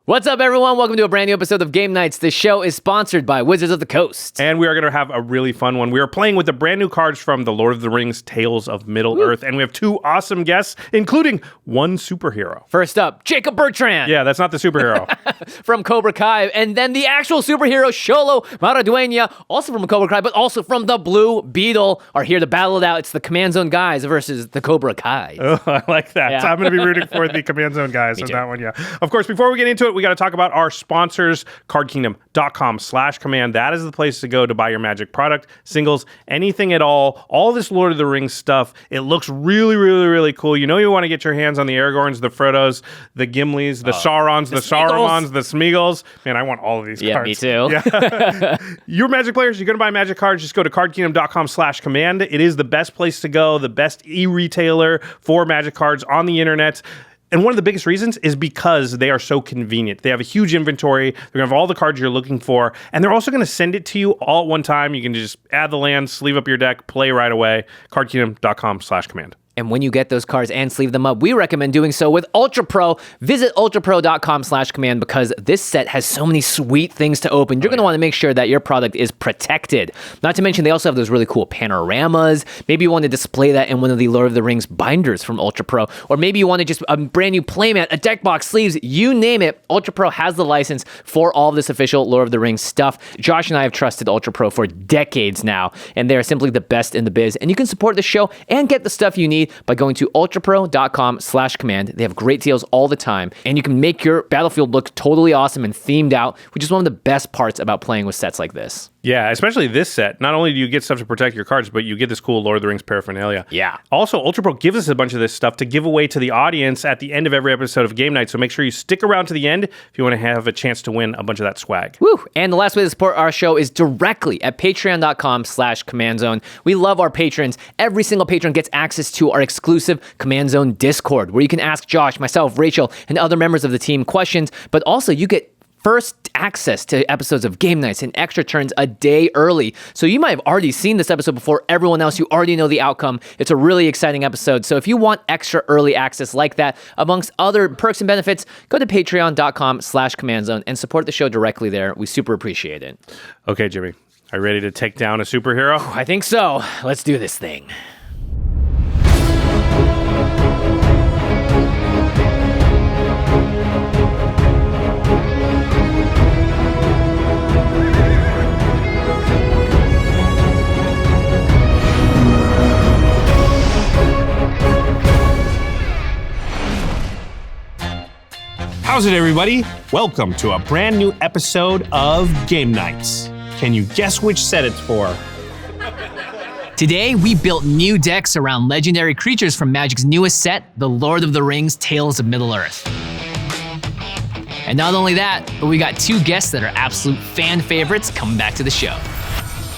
What's up, everyone? Welcome to a brand new episode of Game Nights. This show is sponsored by Wizards of the Coast. And we are going to have a really fun one. We are playing with the brand new cards from The Lord of the Rings, Tales of Middle-earth. And we have two awesome guests, including one superhero. First up, Jacob Bertrand. Yeah, that's not the superhero. From Cobra Kai. And then the actual superhero, Xolo Maridueña, also from Cobra Kai, but also from the Blue Beetle, are here to battle it out. It's the Command Zone guys versus the Cobra Kai. Oh, I like that. Yeah. So I'm going to be rooting for the Command Zone guys on that one, yeah. Of course, before we get into it, we got to talk about our sponsors, cardkingdom.com/command. That is the place to go to buy your Magic product, singles, anything at all this Lord of the Rings stuff. It looks really, really, really cool. You know you want to get your hands on the Aragorns, the Frodos, the Gimlis, the Saurons, the Sarumans, the Smeagol's. Man, I want all of these cards. Yeah, me too. Yeah. You're Magic players, you're going to buy Magic cards, just go to cardkingdom.com/command. It is the best place to go, the best e-retailer for Magic cards on the internet. And one of the biggest reasons is because they are so convenient. They have a huge inventory. They're going to have all the cards you're looking for. And they're also going to send it to you all at one time. You can just add the land, sleeve up your deck, play right away. cardkingdom.com/command. And when you get those cards and sleeve them up, we recommend doing so with ULTRAPRO. Visit ultrapro.com/command because this set has so many sweet things to open. You're going to want to make sure that your product is protected. Not to mention, they also have those really cool panoramas. Maybe you want to display that in one of the Lord of the Rings binders from ULTRAPRO. Or maybe you want to just a brand new playmat, a deck box, sleeves, you name it. ULTRAPRO has the license for all this official Lord of the Rings stuff. Josh and I have trusted ULTRAPRO for decades now, and they are simply the best in the biz. And you can support the show and get the stuff you need by going to ultrapro.com/command. They have great deals all the time, and you can make your battlefield look totally awesome and themed out, which is one of the best parts about playing with sets like this. Yeah, especially this set. Not only do you get stuff to protect your cards, but you get this cool Lord of the Rings paraphernalia. Yeah. Also, ULTRAPRO gives us a bunch of this stuff to give away to the audience at the end of every episode of Game Night, so make sure you stick around to the end if you want to have a chance to win a bunch of that swag. Woo! And the last way to support our show is directly at patreon.com/command zone. We love our patrons. Every single patron gets access to our exclusive Command Zone Discord, where you can ask Josh, myself, Rachel, and other members of the team questions, but also you get first access to episodes of Game Nights and extra turns a day early. So you might have already seen this episode before everyone else. You already know the outcome. It's a really exciting episode. So if you want extra early access like that, amongst other perks and benefits, go to patreon.com/command zone and support the show directly there. We super appreciate it. Okay, Jimmy, are you ready to take down a superhero? I think so. Let's do this thing. How's it, everybody? Welcome to a brand new episode of Game Nights. Can you guess which set it's for? Today, we built new decks around legendary creatures from Magic's newest set, The Lord of the Rings, Tales of Middle-earth. And not only that, but we got two guests that are absolute fan favorites coming back to the show.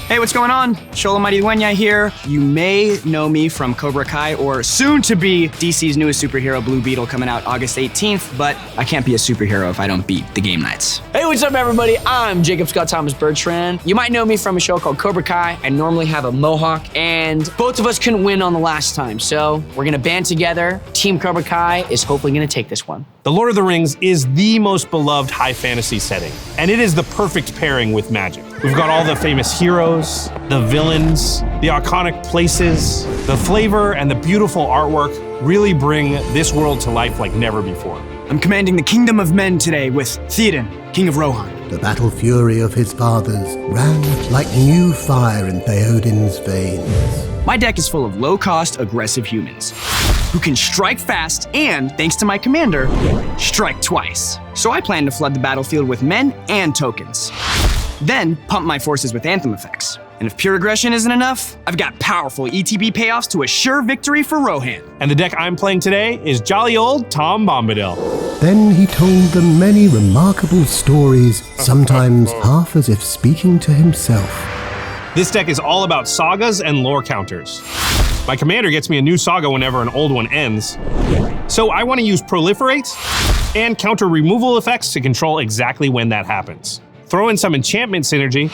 Hey, what's going on? Xolo Maridueña here. You may know me from Cobra Kai, or soon to be DC's newest superhero, Blue Beetle, coming out August 18th, but I can't be a superhero if I don't beat the Game Nights. Hey, what's up, everybody? I'm Jacob Scott Thomas Bertrand. You might know me from a show called Cobra Kai. I normally have a mohawk, and both of us couldn't win on the last time, so we're gonna band together. Team Cobra Kai is hopefully gonna take this one. The Lord of the Rings is the most beloved high fantasy setting, and it is the perfect pairing with Magic. We've got all the famous heroes, the villains, the iconic places. The flavor and the beautiful artwork really bring this world to life like never before. I'm commanding the Kingdom of Men today with Theoden, King of Rohan. The battle fury of his fathers ran like new fire in Theoden's veins. My deck is full of low-cost, aggressive humans who can strike fast and, thanks to my commander, strike twice. So I plan to flood the battlefield with men and tokens. Then pump my forces with anthem effects. And if pure aggression isn't enough, I've got powerful ETB payoffs to assure victory for Rohan. And the deck I'm playing today is jolly old Tom Bombadil. Then he told them many remarkable stories, sometimes half as if speaking to himself. This deck is all about sagas and lore counters. My commander gets me a new saga whenever an old one ends. So I want to use Proliferate and counter removal effects to control exactly when that happens. Throw in some enchantment synergy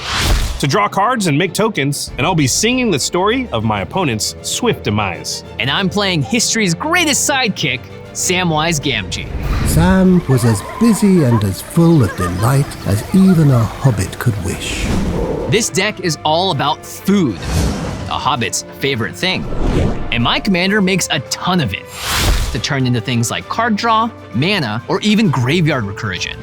to draw cards and make tokens, and I'll be singing the story of my opponent's swift demise. And I'm playing history's greatest sidekick, Samwise Gamgee. Sam was as busy and as full of delight as even a hobbit could wish. This deck is all about food, a hobbit's favorite thing. And my commander makes a ton of it to turn into things like card draw, mana, or even graveyard recursion.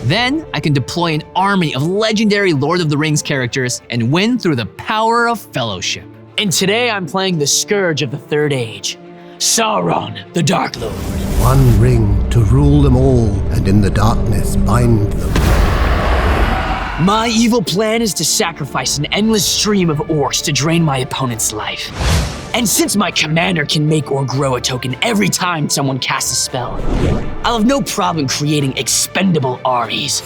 Then I can deploy an army of legendary Lord of the Rings characters and win through the power of fellowship. And today I'm playing the Scourge of the Third Age, Sauron, the Dark Lord. One ring to rule them all, and in the darkness bind them. My evil plan is to sacrifice an endless stream of orcs to drain my opponent's life. And since my commander can make or grow a token every time someone casts a spell, I'll have no problem creating expendable armies.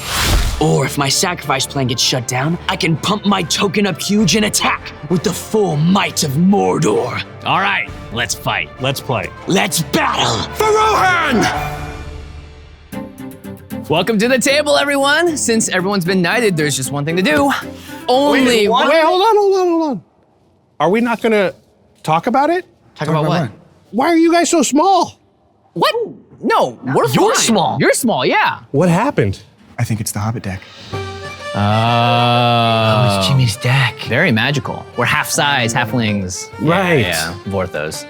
Or if my sacrifice plan gets shut down, I can pump my token up huge and attack with the full might of Mordor. All right, let's fight. Let's play. Let's battle! For Rohan! Welcome to the table, everyone. Since everyone's been knighted, there's just one thing to do. Only one. Wait, hold on. Are we not gonna talk about it? Talk about what? Why are you guys so small? What? No, we're You're fine. small. You're small, yeah. What happened? I think it's the Hobbit deck. Oh. It's Jimmy's deck. Very magical. We're half size, halflings. Right. Yeah, Vorthos.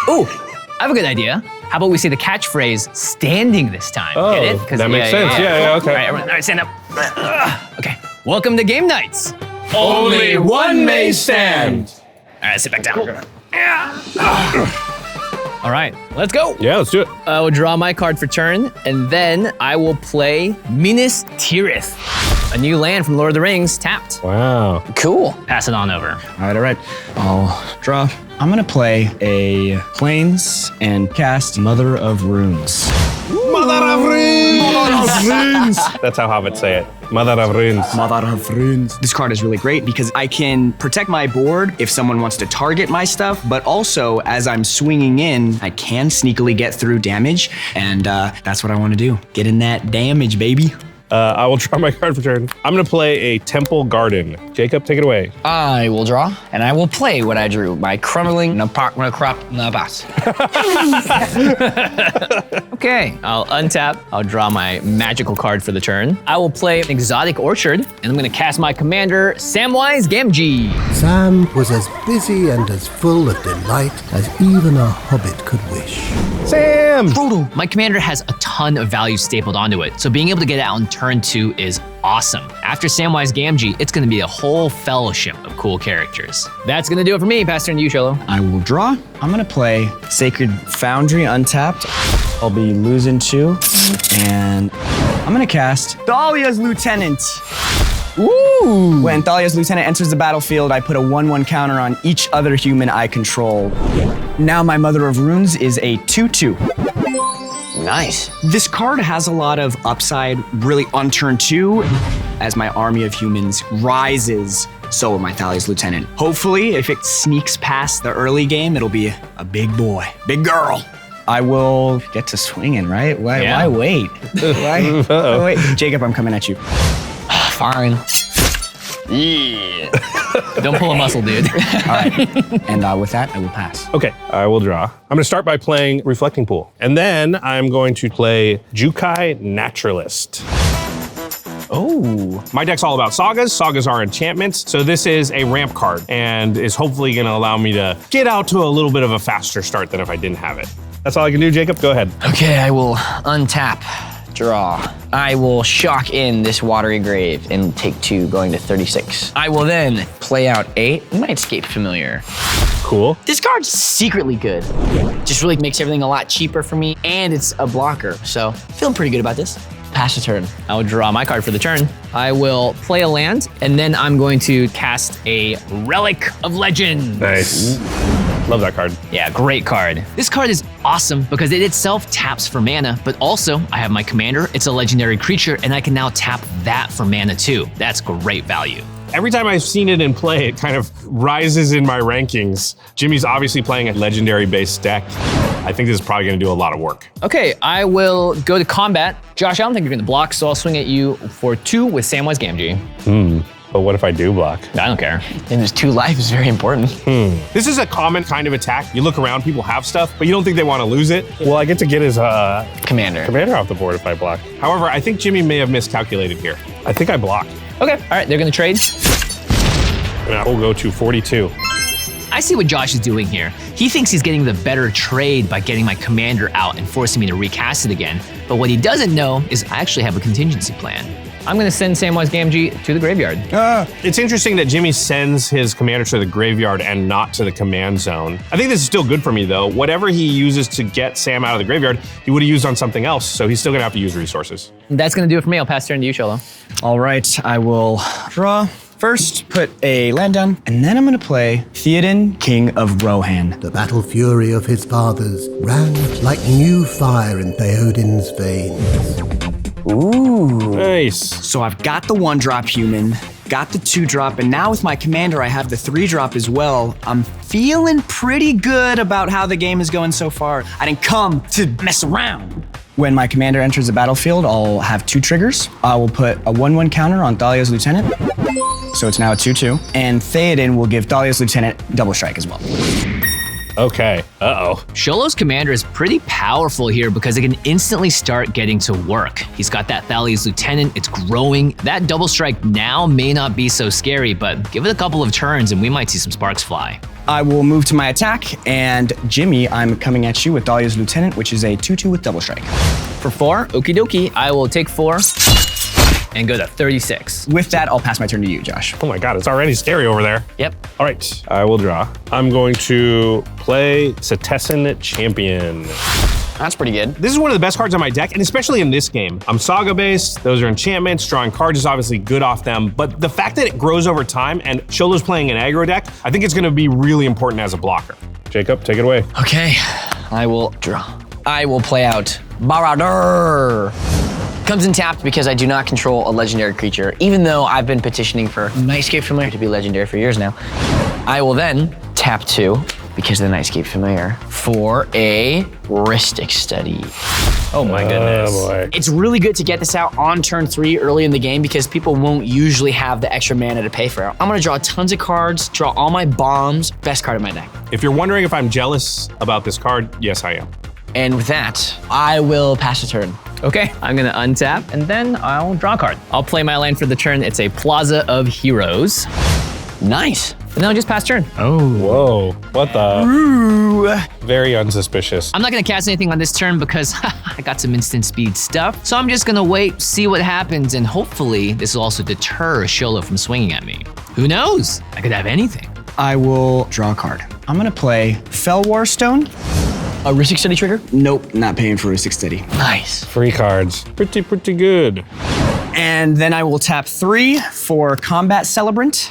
Ooh, I have a good idea. How about we say the catchphrase standing this time? Oh, Get it? 'Cause- that makes sense. Yeah, okay. All right, everyone, all right, stand up. Okay, welcome to Game Nights. Only one may stand. All right, sit back down. All right, let's go. Yeah, let's do it. I will draw my card for turn, and then I will play Minas Tirith, a new land from Lord of the Rings, tapped. Wow. Cool. Pass it on over. All right. I'll draw. I'm gonna play a Plains and cast Mother of Runes. Mother of Runes. That's how hobbits say it. Mother of Runes. Mother of Runes. This card is really great because I can protect my board if someone wants to target my stuff, but also as I'm swinging in, I can sneakily get through damage, and that's what I want to do. Get in that damage, baby. I will draw my card for turn. I'm gonna play a Temple Garden. Jacob, take it away. I will draw, and I will play what I drew by crumbling crop nabas. Okay, I'll untap. I'll draw my magical card for the turn. I will play an Exotic Orchard, and I'm gonna cast my commander, Samwise Gamgee. Sam was as busy and as full of delight as even a hobbit could wish. Sam! My commander has a ton of value stapled onto it, so being able to get it out on turn 2 is awesome. After Samwise Gamgee, it's gonna be a whole fellowship of cool characters. That's gonna do it for me. Pass turn to you, Xolo. I will draw. I'm gonna play Sacred Foundry untapped. I'll be losing 2, and I'm gonna cast Thalia's Lieutenant. Ooh! When Thalia's Lieutenant enters the battlefield, I put a 1/1 counter on each other human I control. Now my Mother of Runes is a 2/2. Nice. This card has a lot of upside really on turn 2 as my army of humans rises, so will my Thalia's Lieutenant. Hopefully, if it sneaks past the early game, it'll be a big boy, big girl. I will get to swinging, right? Why wait? Why wait? Jacob, I'm coming at you. Fine. Yeah. Don't pull a muscle, dude. All right. And with that, I will pass. Okay, I will draw. I'm gonna start by playing Reflecting Pool. And then I'm going to play Jukai Naturalist. Oh. My deck's all about sagas. Sagas are enchantments. So this is a ramp card and is hopefully gonna allow me to get out to a little bit of a faster start than if I didn't have it. That's all I can do, Jacob. Go ahead. Okay, I will untap, draw. I will shock in this Watery Grave and take 2, going to 36. I will then play out 8, Nightscape Familiar. Cool. This card's secretly good. Just really makes everything a lot cheaper for me, and it's a blocker, so feeling pretty good about this. Pass the turn. I will draw my card for the turn. I will play a land, and then I'm going to cast a Relic of Legend. Nice. Love that card. Yeah, great card. This card is awesome because it itself taps for mana, but also I have my commander, it's a legendary creature, and I can now tap that for mana too. That's great value. Every time I've seen it in play, it kind of rises in my rankings. Jimmy's obviously playing a legendary-based deck. I think this is probably gonna do a lot of work. Okay, I will go to combat. Josh, I don't think you're gonna block, so I'll swing at you for 2 with Samwise Gamgee. But what if I do block? I don't care. And there's 2 life is very important. This is a common kind of attack. You look around, people have stuff, but you don't think they want to lose it. Well, I get to get his Commander off the board if I block. However, I think Jimmy may have miscalculated here. I think I blocked. Okay, all right, they're gonna trade. And I will go to 42. I see what Josh is doing here. He thinks he's getting the better trade by getting my commander out and forcing me to recast it again. But what he doesn't know is I actually have a contingency plan. I'm gonna send Samwise Gamgee to the graveyard. It's interesting that Jimmy sends his commander to the graveyard and not to the command zone. I think this is still good for me though. Whatever he uses to get Sam out of the graveyard, he would have used on something else, so he's still gonna have to use resources. That's gonna do it for me. I'll pass turn to you, Xolo. All right, I will draw. First, put a land down, and then I'm gonna play Theoden, King of Rohan. The battle fury of his fathers ran like new fire in Theoden's veins. Ooh. Nice. So I've got the 1-drop human, got the 2-drop, and now with my commander, I have the 3-drop as well. I'm feeling pretty good about how the game is going so far. I didn't come to mess around. When my commander enters the battlefield, I'll have 2 triggers. I will put a 1/1 counter on Thalia's Lieutenant, so it's now a 2/2. And Theoden will give Thalia's Lieutenant double strike as well. Okay, uh-oh. Xolo's commander is pretty powerful here because it can instantly start getting to work. He's got that Thalia's Lieutenant, it's growing. That double strike now may not be so scary, but give it a couple of turns and we might see some sparks fly. I will move to my attack, and Jimmy, I'm coming at you with Thalia's Lieutenant, which is a 2/2 with double strike. For 4, okie dokie, I will take 4 and go to 36. With that, I'll pass my turn to you, Josh. Oh my God, it's already scary over there. Yep. All right, I will draw. I'm going to play Setessan Champion. That's pretty good. This is one of the best cards on my deck, and especially in this game. I'm Saga-based, those are enchantments, drawing cards is obviously good off them, but the fact that it grows over time and Xolo's playing an aggro deck, I think it's gonna be really important as a blocker. Jacob, take it away. Okay, I will draw. I will play out Marauder. Comes in tapped because I do not control a legendary creature, even though I've been petitioning for Nightscape Familiar to be legendary for years now. I will then tap 2 because of the Nightscape Familiar for a Rhystic Study. Oh my goodness. Oh boy. It's really good to get this out on turn 3 early in the game because people won't usually have the extra mana to pay for it. I'm gonna draw tons of cards, draw all my bombs, best card in my deck. If you're wondering if I'm jealous about this card, yes I am. And with that, I will pass the turn. Okay, I'm gonna untap and then I'll draw a card. I'll play my land for the turn. It's a Plaza of Heroes. Nice. And then I'll just pass turn. Whoa, what the? Very unsuspicious. I'm not gonna cast anything on this turn because I got some instant speed stuff. So I'm just gonna wait, see what happens, and hopefully this will also deter Xolo from swinging at me. Who knows? I could have anything. I will draw a card. I'm gonna play Fellwar Stone. A Rhystic Study trigger? Nope, not paying for Rhystic Study. Nice. Free cards, pretty good. And then I will tap 3 for Combat Celebrant.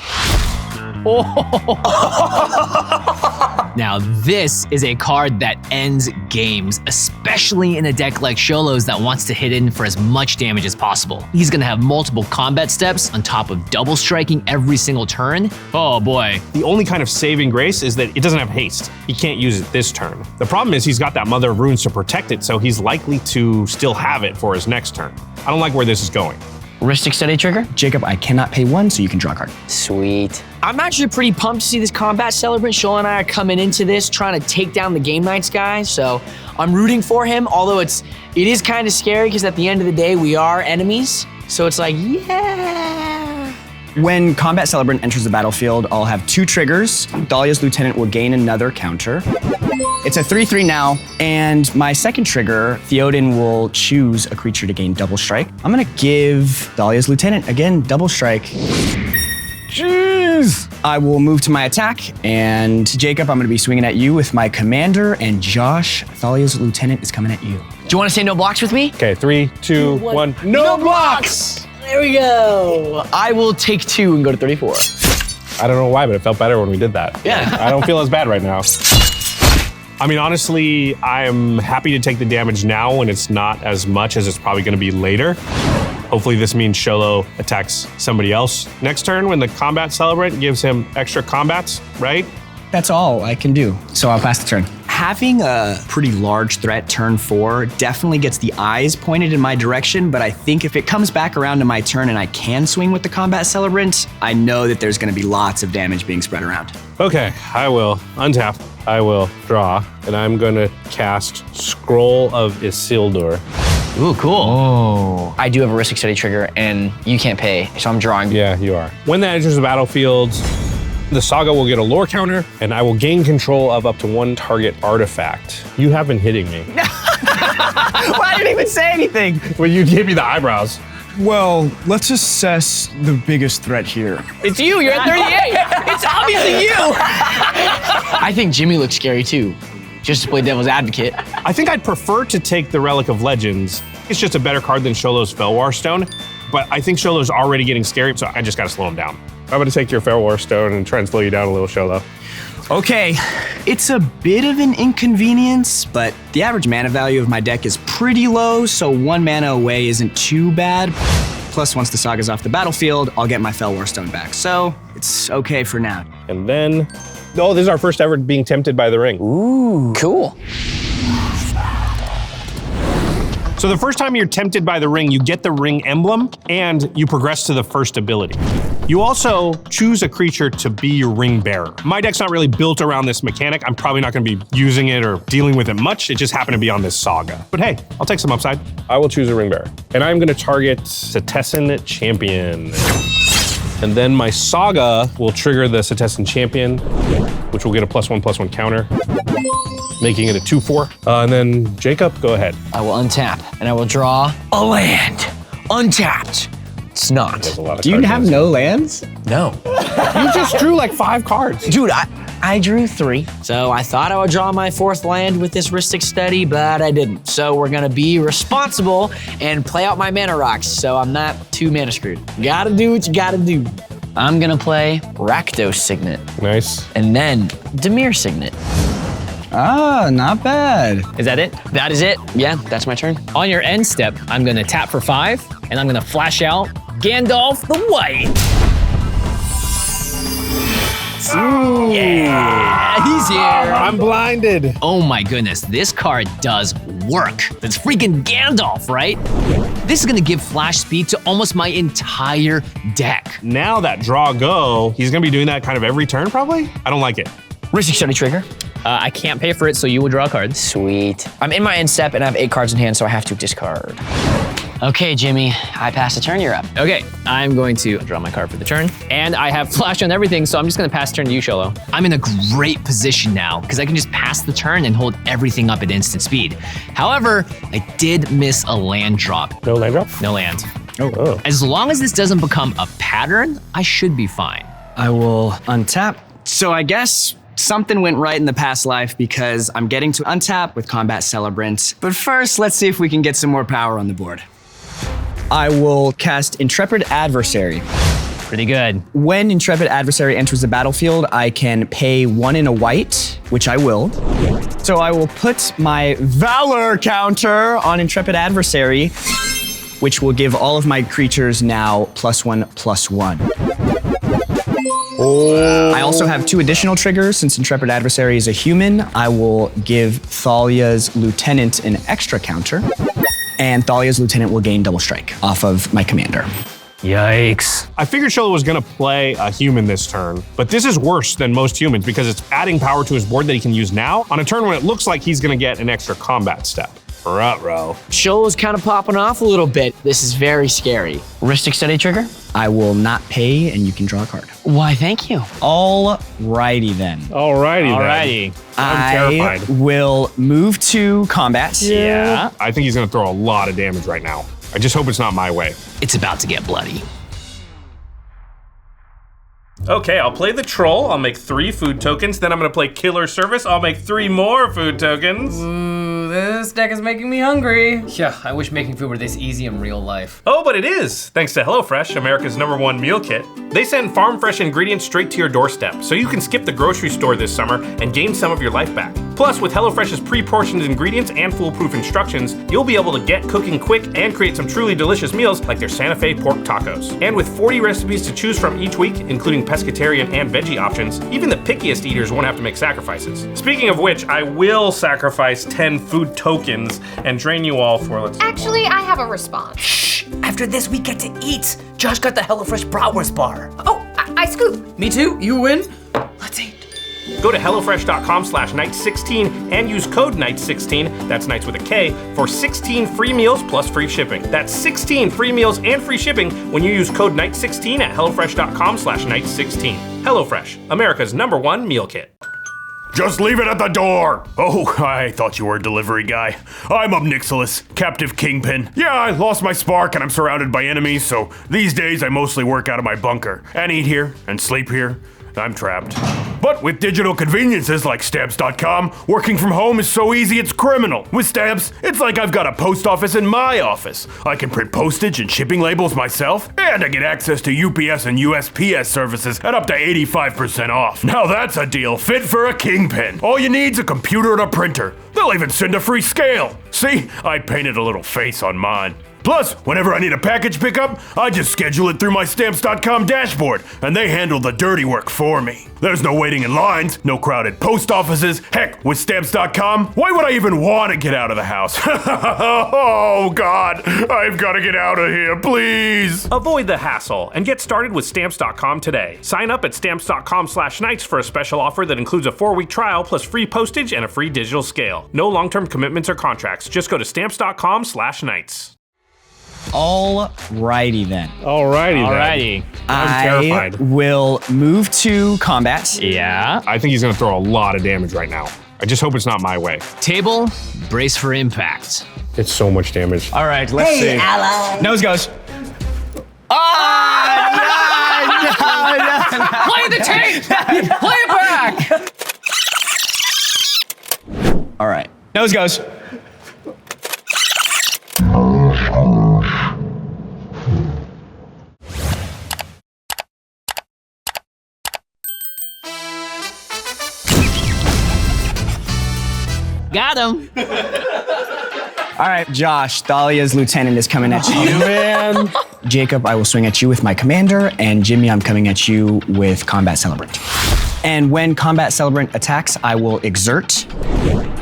Now this is a card that ends games, especially in a deck like Xolo's that wants to hit in for as much damage as possible. He's gonna have multiple combat steps on top of double striking every single turn. Oh boy. The only kind of saving grace is that it doesn't have haste. He can't use it this turn. The problem is he's got that Mother of Runes to protect it, so he's likely to still have it for his next turn. I don't like where this is going. Rhystic Study trigger? Jacob, I cannot pay 1, so you can draw a card. Sweet. I'm actually pretty pumped to see this Combat Celebrant. Xolo and I are coming into this trying to take down the Game Nights guy, so I'm rooting for him, although it is kind of scary because at the end of the day, we are enemies. So it's like, yeah. When Combat Celebrant enters the battlefield, I'll have 2 triggers. Thalia's Lieutenant will gain another counter. It's a 3/3 now, and my second trigger, Theoden will choose a creature to gain double strike. I'm gonna give Thalia's Lieutenant, again, double strike. Jeez! I will move to my attack, and Jacob, I'm gonna be swinging at you with my commander, and Josh, Thalia's Lieutenant is coming at you. Do you want to say no blocks with me? Okay, 3, 2, 1. No blocks! There we go. I will take 2 and go to 34. I don't know why, but it felt better when we did that. Yeah. I don't feel as bad right now. I mean, honestly, I'm happy to take the damage now when it's not as much as it's probably gonna be later. Hopefully this means Xolo attacks somebody else next turn when the Combat Celebrant gives him extra combats, right? That's all I can do, so I'll pass the turn. Having a pretty large threat turn 4 definitely gets the eyes pointed in my direction, but I think if it comes back around to my turn and I can swing with the Combat Celebrant, I know that there's gonna be lots of damage being spread around. Okay, I will untap. I will draw, and I'm gonna cast Scroll of Isildur. Ooh, cool. I do have a Ristic Study trigger, and you can't pay, so I'm drawing. Yeah, you are. When that enters the battlefield, the Saga will get a lore counter, and I will gain control of up to 1 target artifact. You have been hitting me. Well, I didn't even say anything. Well, you gave me the eyebrows. Well, let's assess the biggest threat here. It's you, you're at 38. It's obviously you. I think Jimmy looks scary too, just to play devil's advocate. I think I'd prefer to take the Relic of Legends. It's just a better card than Sholo's Felwar Stone, but I think Sholo's already getting scary, so I just gotta slow him down. I'm gonna take your Felwar Stone and try and slow you down a little, Xolo. Okay, it's a bit of an inconvenience, but the average mana value of my deck is pretty low, so 1 mana away isn't too bad. Plus, once the Saga's off the battlefield, I'll get my Felwar Stone back, so it's okay for now. And then, oh, this is our first ever being tempted by the ring. Ooh, cool. So the first time you're tempted by the ring, you get the ring emblem and you progress to the first ability. You also choose a creature to be your ring bearer. My deck's not really built around this mechanic. I'm probably not gonna be using it or dealing with it much. It just happened to be on this Saga. But hey, I'll take some upside. I will choose a ring bearer. And I'm gonna target Setessan Champion. And then my Saga will trigger the Setessan Champion, which will get a +1/+1 counter, making it a 2/4. And then Jacob, go ahead. I will untap, and I will draw a land. Untapped. It's not. There's a lot of Do you cards have in this. no lands? No. You just drew like 5 cards. Dude, I drew 3. So I thought I would draw my 4th land with this Ristic Study, but I didn't. So we're gonna be responsible and play out my mana rocks, so I'm not too mana screwed. Gotta do what you gotta do. I'm gonna play Rakdos Signet, Nice. and then Dimir Signet. Ah, not bad. Is that it? That is it. Yeah, that's my turn. On your end step, I'm gonna tap for 5, and I'm gonna flash out Gandalf the White. Yeah, he's here. I'm blinded. Oh my goodness, this card does work. That's freaking Gandalf, right? This is gonna give flash speed to almost my entire deck. Now that draw go, he's gonna be doing that kind of every turn probably? I don't like it. Ristic Study trigger. I can't pay for it, so you will draw a card. Sweet. I'm in my end step, and I have 8 cards in hand, so I have to discard. Okay, Jimmy, I pass the turn, you're up. Okay, I'm going to draw my card for the turn, and I have flash on everything, so I'm just gonna pass turn to you, Xolo. I'm in a great position now because I can just pass the turn and hold everything up at instant speed. However, I did miss a land drop. No land drop? No land. Oh. As long as this doesn't become a pattern, I should be fine. I will untap. So I guess something went right in the past life because I'm getting to untap with Combat Celebrant. But first, let's see if we can get some more power on the board. I will cast Intrepid Adversary. Pretty good. When Intrepid Adversary enters the battlefield, I can pay 1 in a white, which I will. So I will put my Valor counter on Intrepid Adversary, which will give all of my creatures now +1/+1. I also have 2 additional triggers. Since Intrepid Adversary is a human, I will give Thalia's Lieutenant an extra counter, and Thalia's Lieutenant will gain double strike off of my commander. Yikes. I figured Xolo was gonna play a human this turn, but this is worse than most humans because it's adding power to his board that he can use now on a turn when it looks like he's gonna get an extra combat step. Ruh-roh. Xolo's kind of popping off a little bit. This is very scary. Ristic Study trigger? I will not pay, and you can draw a card. Why, thank you. Alrighty then. Alrighty then. Alrighty. I'm terrified. I will move to combat. Yeah. I think he's gonna throw a lot of damage right now. I just hope it's not my way. It's about to get bloody. Okay, I'll play the troll. I'll make 3 food tokens. Then I'm gonna play Killer Service. I'll make 3 more food tokens. Ooh, this deck is making me hungry. Yeah, I wish making food were this easy in real life. Oh, but it is, thanks to HelloFresh, America's #1 meal kit. They send farm fresh ingredients straight to your doorstep, so you can skip the grocery store this summer and gain some of your life back. Plus, with HelloFresh's pre-portioned ingredients and foolproof instructions, you'll be able to get cooking quick and create some truly delicious meals like their Santa Fe pork tacos. And with 40 recipes to choose from each week, including pescatarian and veggie options, even the pickiest eaters won't have to make sacrifices. Speaking of which, I will sacrifice 10 food tokens and train you all for, let's see. Actually, I have a response. Shh! After this, we get to eat. Josh got the HelloFresh bratwurst bar. Oh, I scoop. Me too. You win. Let's eat. Go to HelloFresh.com/Nights16 and use code Nights16, that's Nights with a K, for 16 free meals plus free shipping. That's 16 free meals and free shipping when you use code Nights16 at HelloFresh.com/Nights16. HelloFresh, America's #1 meal kit. Just leave it at the door! Oh, I thought you were a delivery guy. I'm Obnixilis, captive kingpin. Yeah, I lost my spark and I'm surrounded by enemies, so these days I mostly work out of my bunker and eat here and sleep here. I'm trapped. But with digital conveniences like Stamps.com, working from home is so easy it's criminal. With Stamps, it's like I've got a post office in my office. I can print postage and shipping labels myself, and I get access to UPS and USPS services at up to 85% off. Now that's a deal fit for a kingpin. All you need's a computer and a printer. They'll even send a free scale. See, I painted a little face on mine. Plus, whenever I need a package pickup, I just schedule it through my Stamps.com dashboard, and they handle the dirty work for me. There's no waiting in lines, no crowded post offices. Heck, with Stamps.com, why would I even want to get out of the house? Oh, God, I've got to get out of here, please. Avoid the hassle and get started with Stamps.com today. Sign up at Stamps.com/Nights for a special offer that includes a 4-week trial plus free postage and a free digital scale. No long-term commitments or contracts. Just go to Stamps.com/Nights. Alrighty then. Alrighty. I'm terrified. I will move to combat. Yeah. I think he's gonna throw a lot of damage right now. I just hope it's not my way. Table, brace for impact. It's so much damage. All right, let's see. Ally. Nose goes. Play the tape! Play it back! All right, nose goes. Got him. All right, Josh, Thalia's lieutenant is coming at you. Man. Jacob, I will swing at you with my commander, and Jimmy, I'm coming at you with combat celebrant. And when combat celebrant attacks, I will exert.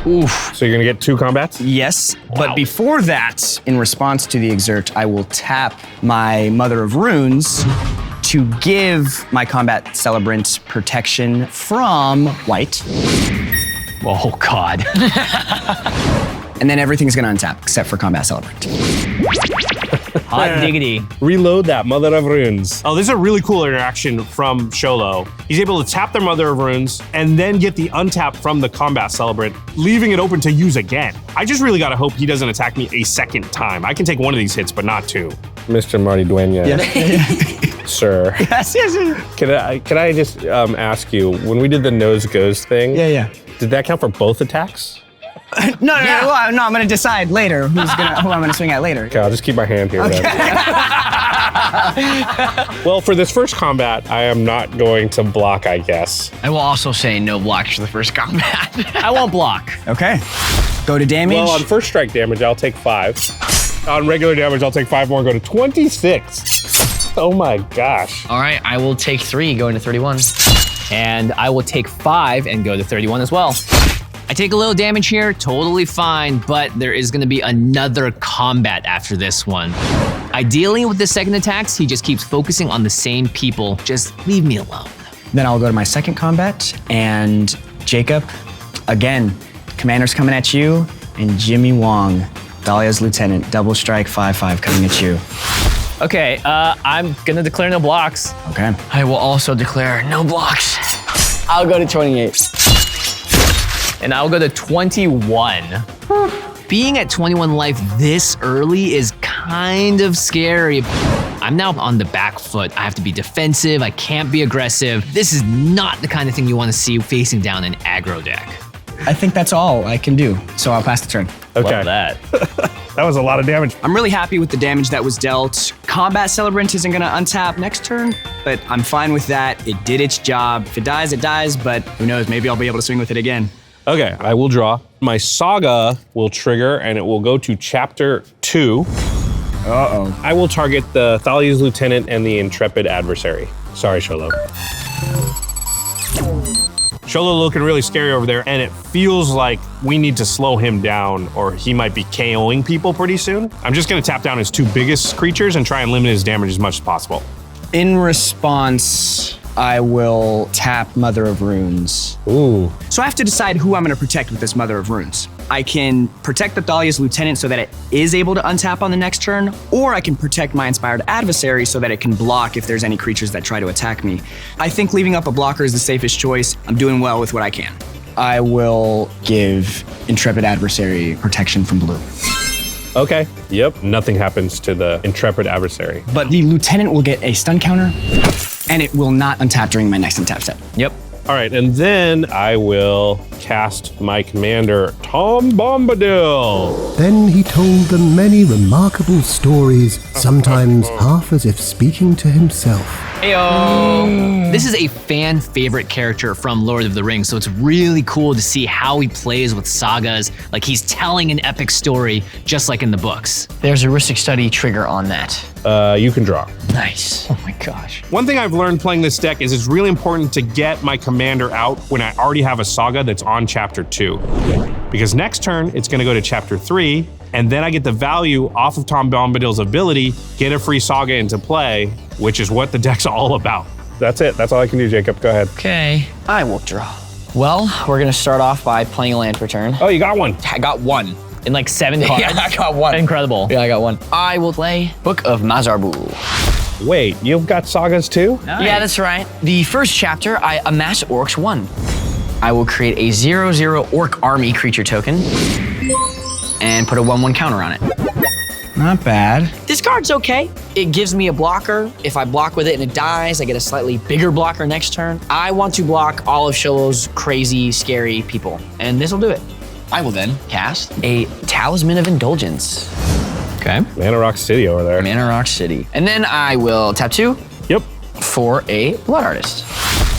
Oof. So you're gonna get 2 combats? Yes, but before that, in response to the exert, I will tap my Mother of Runes to give my combat celebrant protection from white. Oh, God. And then everything's gonna untap except for combat celebrant. Hot diggity. Reload that Mother of Runes. Oh, this is a really cool interaction from Xolo. He's able to tap their Mother of Runes and then get the untap from the combat celebrant, leaving it open to use again. I just really gotta hope he doesn't attack me a second time. I can take one of these hits, but not 2. Mr. Maridueña. Sir. Yes. Can I just ask you, when we did the nose goes thing, Yeah. did that count for both attacks? No, I'm gonna decide later who I'm gonna swing at later. Okay, I'll just keep my hand here then. Well, for this first combat, I am not going to block, I guess. I will also say no blocks for the first combat. I won't block. Okay. Go to damage. Well, on first strike damage, I'll take 5. On regular damage, I'll take 5 more and go to 26. Oh my gosh. All right, I will take 3, going to 31. And I will take 5 and go to 31 as well. I take a little damage here, totally fine, but there is gonna be another combat after this one. Ideally, with the second attacks, he just keeps focusing on the same people. Just leave me alone. Then I'll go to my second combat, and Jacob, again, commander's coming at you, and Jimmy Wong, Dahlia's lieutenant, double strike 5/5 coming at you. Okay, I'm gonna declare no blocks. Okay. I will also declare no blocks. I'll go to 28. And I'll go to 21. Being at 21 life this early is kind of scary. I'm now on the back foot. I have to be defensive, I can't be aggressive. This is not the kind of thing you want to see facing down an aggro deck. I think that's all I can do, so I'll pass the turn. Okay. Love that. That was a lot of damage. I'm really happy with the damage that was dealt. Combat Celebrant isn't gonna untap next turn, but I'm fine with that. It did its job. If it dies, it dies, but who knows, maybe I'll be able to swing with it again. Okay, I will draw. My saga will trigger and it will go to chapter 2. Uh-oh. I will target the Thalia's Lieutenant and the Intrepid Adversary. Sorry, Xolo. Xolo looking really scary over there, and it feels like we need to slow him down or he might be KOing people pretty soon. I'm just gonna tap down his 2 biggest creatures and try and limit his damage as much as possible. In response, I will tap Mother of Runes. Ooh. So I have to decide who I'm gonna protect with this Mother of Runes. I can protect the Thalia's Lieutenant so that it is able to untap on the next turn, or I can protect my Inspired Adversary so that it can block if there's any creatures that try to attack me. I think leaving up a blocker is the safest choice. I'm doing well with what I can. I will give Intrepid Adversary protection from blue. Okay, yep. Nothing happens to the Intrepid Adversary. But the Lieutenant will get a stun counter, and it will not untap during my next untap step. Yep. All right, and then I will cast my commander, Tom Bombadil. Then he told them many remarkable stories, sometimes half as if speaking to himself. Heyo! This is a fan favorite character from Lord of the Rings, so it's really cool to see how he plays with sagas. Like he's telling an epic story, just like in the books. There's a Ristic Study trigger on that. You can draw. Nice. Oh my gosh. One thing I've learned playing this deck is it's really important to get my commander out when I already have a saga that's on chapter 2. Because next turn, it's gonna go to chapter 3, and then I get the value off of Tom Bombadil's ability, get a free saga into play, which is what the deck's all about. That's it, that's all I can do, Jacob, go ahead. Okay, I will draw. Well, we're gonna start off by playing a land per turn. Oh, you got one. I got one. In like 7 cards. Yeah, I got one. Incredible. Yeah, I got one. I will play Book of Mazarbul. Wait, you've got sagas too? Nice. Yeah, that's right. The first chapter, I amass Orcs 1. I will create a 0/0 Orc Army creature token and put a 1/1 counter on it. Not bad. This card's okay. It gives me a blocker. If I block with it and it dies, I get a slightly bigger blocker next turn. I want to block all of Xolo's crazy, scary people, and this will do it. I will then cast a Talisman of Indulgence. Okay. Mana Rock City over there. Mana Rock City. And then I will tap 2. Yep. For a Blood Artist.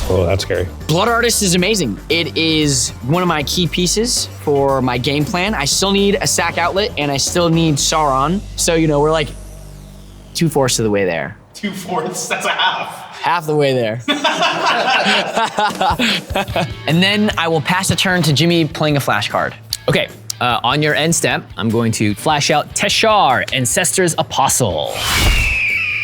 Oh, that's scary. Blood Artist is amazing. It is one of my key pieces for my game plan. I still need a sack outlet and I still need Sauron. So, you know, we're like 2/4 of the way there. 2/4? That's a half. Half the way there. And then I will pass a turn to Jimmy playing a flash card. Okay, on your end step, I'm going to flash out Teshar, Ancestor's Apostle.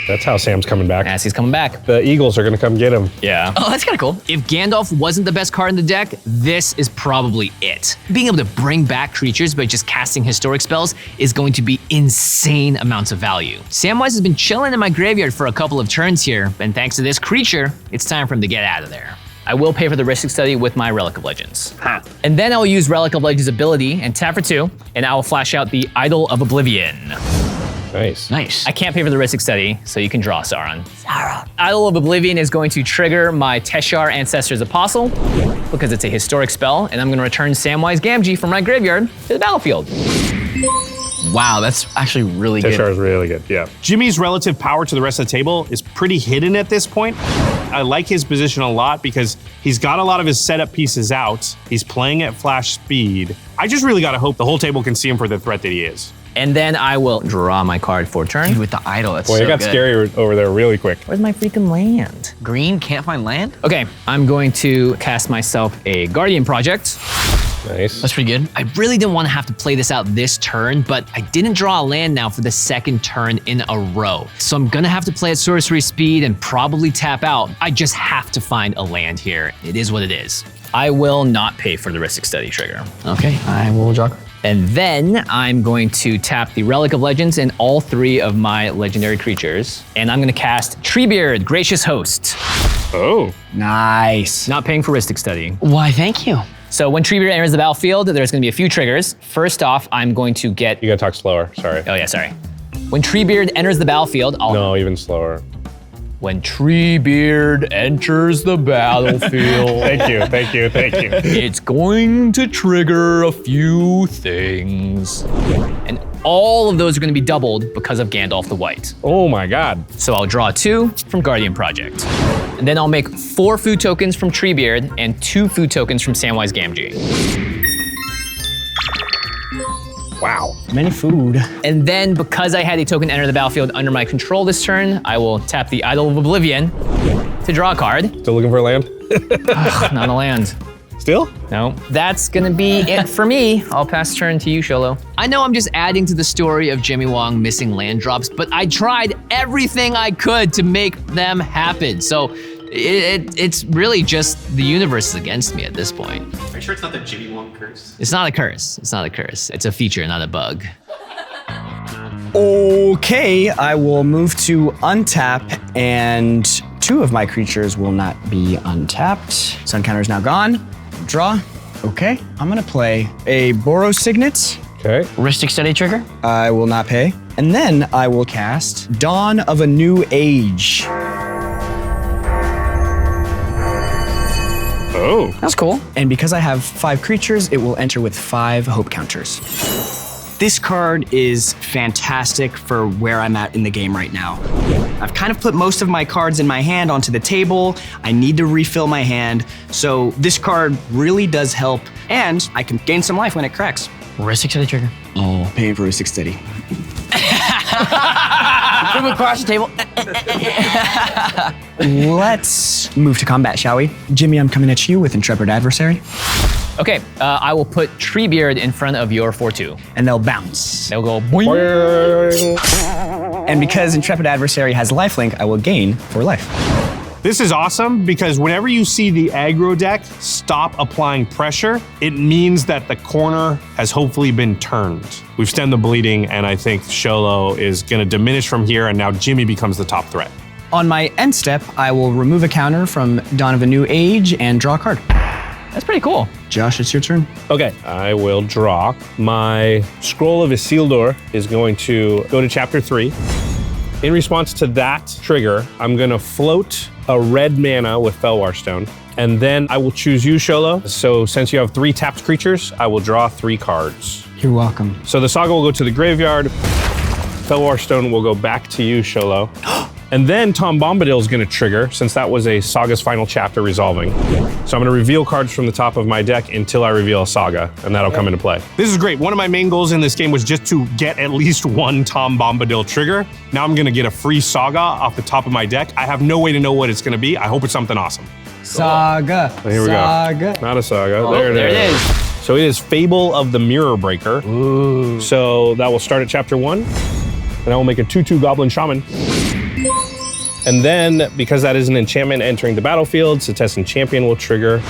That's how Sam's coming back. As he's coming back. The Eagles are gonna come get him. Yeah. Oh, that's kind of cool. If Gandalf wasn't the best card in the deck, this is probably it. Being able to bring back creatures by just casting historic spells is going to be insane amounts of value. Samwise has been chilling in my graveyard for a couple of turns here, and thanks to this creature, it's time for him to get out of there. I will pay for the Ristic Study with my Relic of Legends. And then I'll use Relic of Legends ability and tap for 2, and I will flash out the Idol of Oblivion. Nice. Nice. I can't pay for the Ristic Study, so you can draw Sauron. Idol of Oblivion is going to trigger my Teshar Ancestor's Apostle because it's a historic spell, and I'm gonna return Samwise Gamgee from my graveyard to the battlefield. Wow, that's actually really good. Teshar is really good, yeah. Jimmy's relative power to the rest of the table is pretty hidden at this point. I like his position a lot because he's got a lot of his setup pieces out. He's playing at flash speed. I just really gotta hope the whole table can see him for the threat that he is. And then I will draw my card for turn. Dude, with the idol, that's Boy, so it got good. scary over there really quick. Where's my freaking land? Green can't find land? Okay, I'm going to cast myself a Guardian Project. Nice. That's pretty good. I really didn't want to have to play this out this turn, but I didn't draw a land now for the second turn in a row. So I'm gonna have to play at sorcery speed and probably tap out. I just have to find a land here. It is what it is. I will not pay for the Ristic Study trigger. Okay, I will draw. And then I'm going to tap the Relic of Legends and all 3 of my legendary creatures. And I'm gonna cast Treebeard, Gracious Host. Oh. Nice. Not paying for Ristic Study. Why, thank you. So when Treebeard enters the battlefield, there's gonna be a few triggers. First off, I'm going to get... You gotta talk slower, sorry. Oh yeah, sorry. When Treebeard enters the battlefield, I'll... No, even slower. When Treebeard enters the battlefield... Thank you, thank you, thank you. It's going to trigger a few things. And all of those are gonna be doubled because of Gandalf the White. Oh my God. So I'll draw 2 from Guardian Project. And then I'll make 4 food tokens from Treebeard and 2 food tokens from Samwise Gamgee. Wow. Many food. And then because I had a token enter the battlefield under my control this turn, I will tap the Idol of Oblivion to draw a card. Still looking for a land? Not a land. Still? No. That's gonna be it for me. I'll pass turn to you, Xolo. I know I'm just adding to the story of Jimmy Wong missing land drops, but I tried everything I could to make them happen. So it's really just the universe is against me at this point. Are you sure it's not the Jimmy Wong curse? It's not a curse. It's not a curse. It's a feature, not a bug. Okay, I will move to untap, and 2 of my creatures will not be untapped. Sun counter is now gone. Draw. Okay, I'm gonna play a Boros Signet. Okay. Ristic Study trigger. I will not pay. And then I will cast Dawn of a New Age. Oh. That's cool. And because I have 5 creatures, it will enter with 5 hope counters. This card is fantastic for where I'm at in the game right now. I've kind of put most of my cards in my hand onto the table. I need to refill my hand. So this card really does help, and I can gain some life when it cracks. Ristic Study trigger. Oh, paying for Ristic Study. Move across the table. Let's move to combat, shall we? Jimmy, I'm coming at you with Intrepid Adversary. Okay, I will put Treebeard in front of your 4/2. And they'll bounce. They'll go boing. And because Intrepid Adversary has lifelink, I will gain 4 life. This is awesome because whenever you see the aggro deck stop applying pressure, it means that the corner has hopefully been turned. We've stemmed the bleeding, and I think Xolo is gonna diminish from here, and now Jimmy becomes the top threat. On my end step, I will remove a counter from Dawn of a New Age and draw a card. That's pretty cool. Josh, it's your turn. Okay, I will draw. My Scroll of Isildur is going to go to chapter 3. In response to that trigger, I'm gonna float a red mana with Felwar Stone, and then I will choose you, Xolo. So since you have 3 tapped creatures, I will draw 3 cards. You're welcome. So the Saga will go to the graveyard. Felwar Stone will go back to you, Xolo. And then Tom Bombadil is gonna trigger, since that was a Saga's final chapter resolving. So I'm gonna reveal cards from the top of my deck until I reveal a Saga, and that'll come into play. This is great. One of my main goals in this game was just to get at least 1 Tom Bombadil trigger. Now I'm gonna get a free Saga off the top of my deck. I have no way to know what it's gonna be. I hope it's something awesome. Saga. So here we go. Not a Saga. Oh, there it is. So it is Fable of the Mirror Breaker. Ooh. So that will start at chapter 1. And I will make a 2/2 Goblin Shaman. And then, because that is an enchantment entering the battlefield, Setessan Champion will trigger,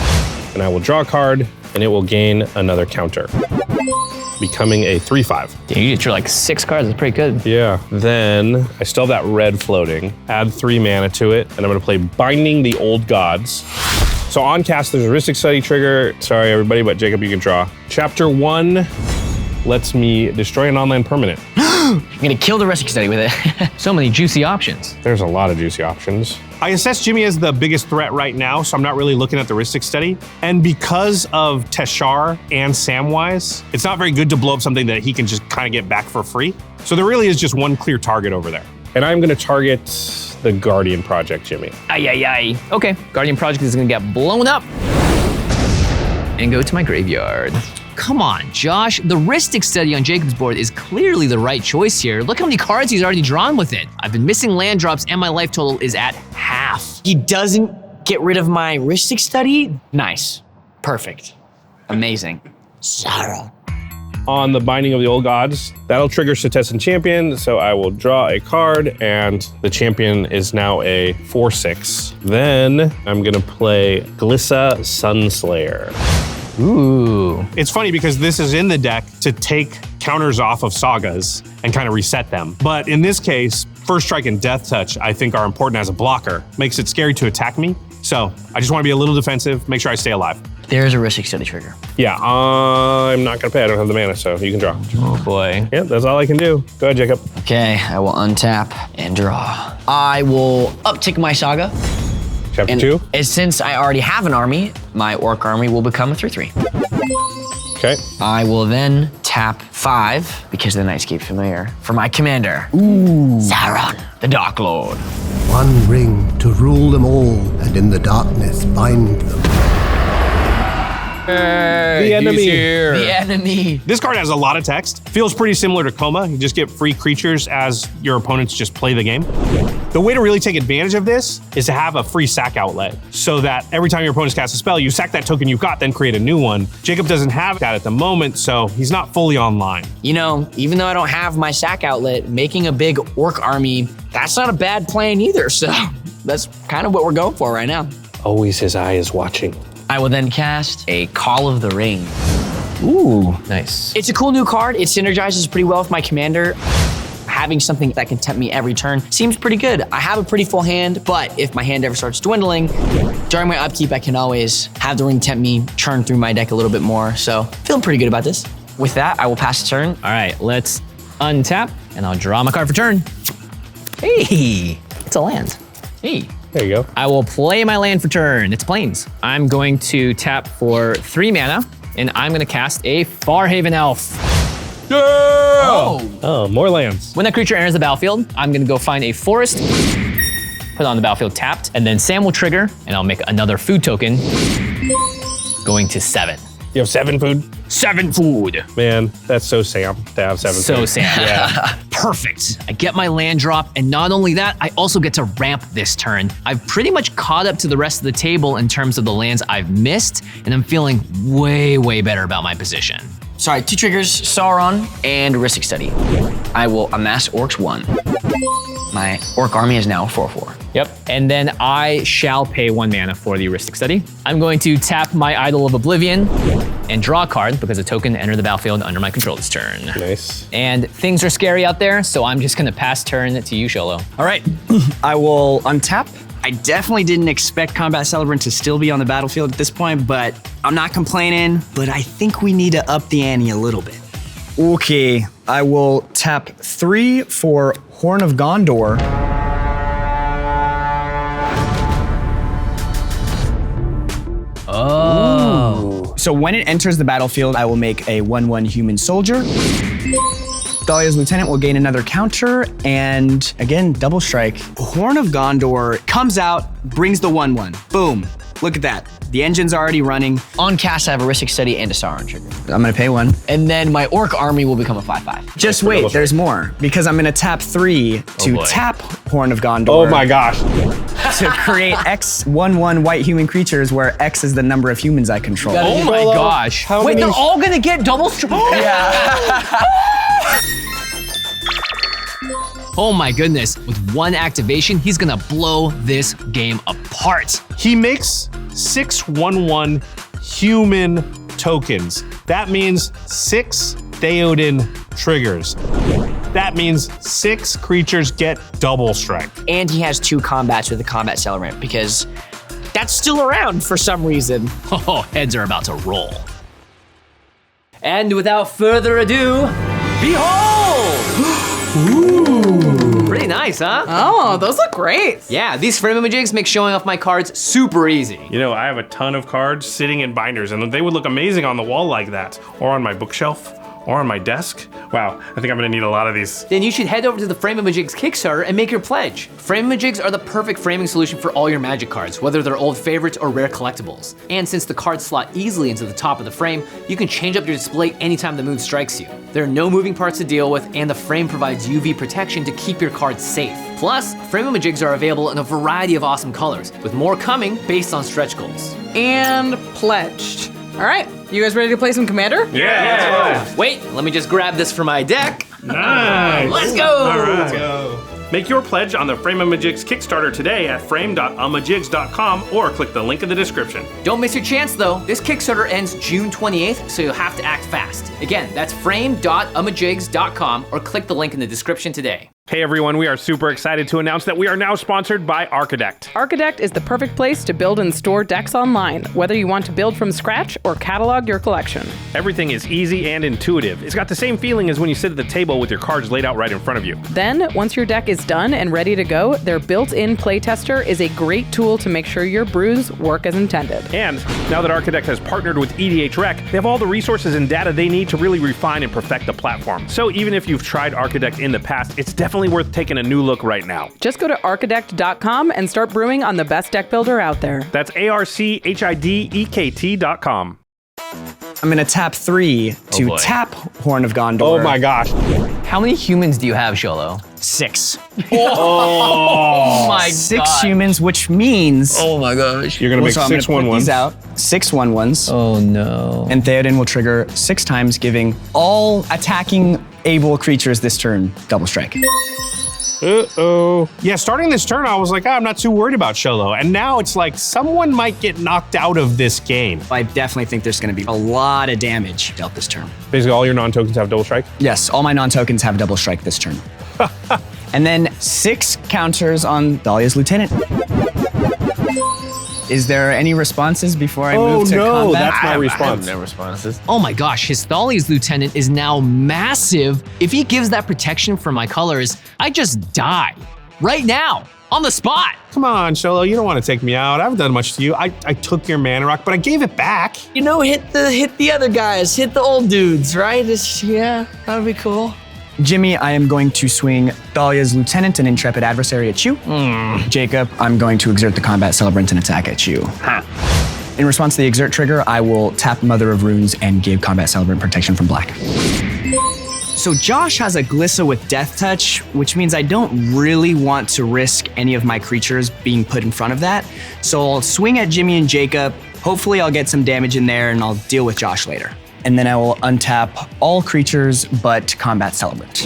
and I will draw a card, and it will gain another counter, becoming a 3/5. Damn, you drew like 6 cards. That's pretty good. Yeah. Then I still have that red floating. Add 3 mana to it, and I'm gonna play Binding the Old Gods. So on cast, there's a Ristic Study trigger. Sorry, everybody, but Jacob, you can draw. Chapter 1 lets me destroy an online permanent. I'm gonna kill the Ristic Study with it. So many juicy options. There's a lot of juicy options. I assess Jimmy as the biggest threat right now, so I'm not really looking at the Ristic Study. And because of Teshar and Samwise, it's not very good to blow up something that he can just kind of get back for free. So there really is just one clear target over there. And I'm gonna target the Guardian Project, Jimmy. Ay, ay, ay. Okay, Guardian Project is gonna get blown up and go to my graveyard. Come on, Josh. The Ristic Study on Jacob's board is clearly the right choice here. Look how many cards he's already drawn with it. I've been missing land drops and my life total is at half. He doesn't get rid of my Ristic Study? Nice. Perfect. Amazing. Sauron. On the Binding of the Old Gods, that'll trigger Setessan Champion, so I will draw a card, and the champion is now a 4/6. Then I'm gonna play Glissa Sunslayer. Ooh. It's funny because this is in the deck to take counters off of Sagas and kind of reset them. But in this case, First Strike and Death Touch, I think, are important as a blocker. Makes it scary to attack me. So I just want to be a little defensive, make sure I stay alive. There's a Ristic Study trigger. Yeah, I'm not gonna pay. I don't have the mana, so you can draw. Oh boy. Yeah, that's all I can do. Go ahead, Jacob. Okay, I will untap and draw. I will uptick my Saga. Chapter 2. And since I already have an army, my Orc army will become a 3/3. Okay. I will then tap 5, because of the Nightscape Familiar, for my commander. Ooh. Sauron, the Dark Lord. One ring to rule them all, and in the darkness bind them. The enemy. The enemy. This card has a lot of text. Feels pretty similar to Coma. You just get free creatures as your opponents just play the game. The way to really take advantage of this is to have a free sack outlet so that every time your opponents cast a spell, you sack that token you've got, then create a new one. Jacob doesn't have that at the moment, so he's not fully online. You know, even though I don't have my sack outlet, making a big orc army, that's not a bad plan either. So that's kind of what we're going for right now. Always his eye is watching. I will then cast a Call of the Ring. Ooh, nice. It's a cool new card. It synergizes pretty well with my commander. Having something that can tempt me every turn seems pretty good. I have a pretty full hand, but if my hand ever starts dwindling, during my upkeep, I can always have the ring tempt me, churn through my deck a little bit more. So feeling pretty good about this. With that, I will pass the turn. All right, let's untap, and I'll draw my card for turn. Hey, it's a land. Hey. There you go. I will play my land for turn. It's plains. I'm going to tap for 3 mana, and I'm gonna cast a Farhaven Elf. Oh, more lands. When that creature enters the battlefield, I'm gonna go find a forest, put it on the battlefield tapped, and then Sam will trigger, and I'll make another food token, going to 7. You have 7 food? 7 food. Man, that's so Sam to have 7 So food. Sam. Yeah. Perfect. I get my land drop, and not only that, I also get to ramp this turn. I've pretty much caught up to the rest of the table in terms of the lands I've missed, and I'm feeling way, way better about my position. Sorry, 2 triggers, Sauron and Ristic Study. I will amass Orcs 1. My Orc army is now 4/4. Yep, and then I shall pay 1 mana for the Heuristic Study. I'm going to tap my Idol of Oblivion and draw a card because a token enter the battlefield under my control this turn. Nice. And things are scary out there, so I'm just gonna pass turn to you, Xolo. All right, I will untap. I definitely didn't expect Combat Celebrant to still be on the battlefield at this point, but I'm not complaining, but I think we need to up the ante a little bit. Okay, I will tap 3 for Horn of Gondor. Oh. So when it enters the battlefield, I will make a 1/1 human soldier. Dahlia's Lieutenant will gain another counter, and again, double strike. Horn of Gondor comes out, brings the 1/1. Boom. Look at that. The engine's already running. On cast, I have a Ristic Study and a Sauron trigger. I'm gonna pay 1. And then my Orc army will become a 5/5. Just wait, there's more. Because I'm gonna tap 3 to tap Horn of Gondor. Oh my gosh. To create X 1/1 white human creatures where X is the number of humans I control. Oh my gosh. Wait, they're all gonna get double strike? Yeah. Oh my goodness, with 1 activation, he's gonna blow this game apart. He makes 6 1/1 human tokens. That means 6 Theoden triggers. That means 6 creatures get double strike. And he has 2 combats with the Combat Celebrant because that's still around for some reason. Oh, heads are about to roll. And without further ado, behold! Ooh. Pretty nice, huh? Oh, those look great. Yeah, these FRAMEAMAJIGS make showing off my cards super easy. You know, I have a ton of cards sitting in binders, and they would look amazing on the wall like that, or on my bookshelf, or on my desk. Wow, I think I'm gonna need a lot of these. Then you should head over to the FRAMEAMAJIGS Kickstarter and make your pledge. FRAMEAMAJIGs are the perfect framing solution for all your Magic cards, whether they're old favorites or rare collectibles. And since the cards slot easily into the top of the frame, you can change up your display anytime the mood strikes you. There are no moving parts to deal with, and the frame provides UV protection to keep your cards safe. Plus, FRAMEAMAJIGs are available in a variety of awesome colors, with more coming based on stretch goals. And pledged. All right, you guys ready to play some Commander? Yeah. Wait, let me just grab this for my deck. Nice. Let's go. All right. Let's go. Make your pledge on the FRAMEAMAJIGS Kickstarter today at frame.amajigs.com or click the link in the description. Don't miss your chance though. This Kickstarter ends June 28th, so you'll have to act fast. Again, that's frame.amajigs.com or click the link in the description today. Hey everyone, we are super excited to announce that we are now sponsored by ARCHIDEKT. ARCHIDEKT is the perfect place to build and store decks online, whether you want to build from scratch or catalog your collection. Everything is easy and intuitive. It's got the same feeling as when you sit at the table with your cards laid out right in front of you. Then, once your deck is done and ready to go, their built-in playtester is a great tool to make sure your brews work as intended. And now that ARCHIDEKT has partnered with EDH Rec, they have all the resources and data they need to really refine and perfect the platform. So even if you've tried ARCHIDEKT in the past, it's definitely worth taking a new look right now. Just go to archidekt.com and start brewing on the best deck builder out there. That's ARCHIDEKT.com. I'm gonna tap 3 to boy. tap Horn of Gondor. Oh my gosh. How many humans do you have, Xolo? 6. Oh my 6 humans, which means Oh my gosh. You're gonna make so I'm 6 gonna put 1-1s. these out. 6 1-1s. Oh no. And Theoden will trigger 6 times, giving all attacking able creatures this turn double strike. Uh-oh. Yeah, starting this turn, I was like, I'm not too worried about Xolo. And now it's like someone might get knocked out of this game. I definitely think there's gonna be a lot of damage dealt this turn. Basically, all your non-tokens have double strike. Yes, all my non-tokens have double strike this turn. And then 6 counters on Dahlia's Lieutenant. Is there any responses before I move to combat? That's my response. No responses. Oh my gosh, his Thalia's Lieutenant is now massive. If he gives that protection for my colors, I just die. Right now, on the spot. Come on, Xolo, you don't want to take me out. I haven't done much to you. I took your mana rock, but I gave it back. You know, hit the other guys, hit the old dudes, right? Yeah, that would be cool. Jimmy, I am going to swing Dahlia's Lieutenant, an intrepid adversary, at you. Jacob, I'm going to exert the Combat Celebrant and attack at you. In response to the exert trigger, I will tap Mother of Runes and give Combat Celebrant protection from black. So Josh has a Glissa with Death Touch, which means I don't really want to risk any of my creatures being put in front of that. So I'll swing at Jimmy and Jacob. Hopefully I'll get some damage in there and I'll deal with Josh later. And then I will untap all creatures but Combat Celebrant.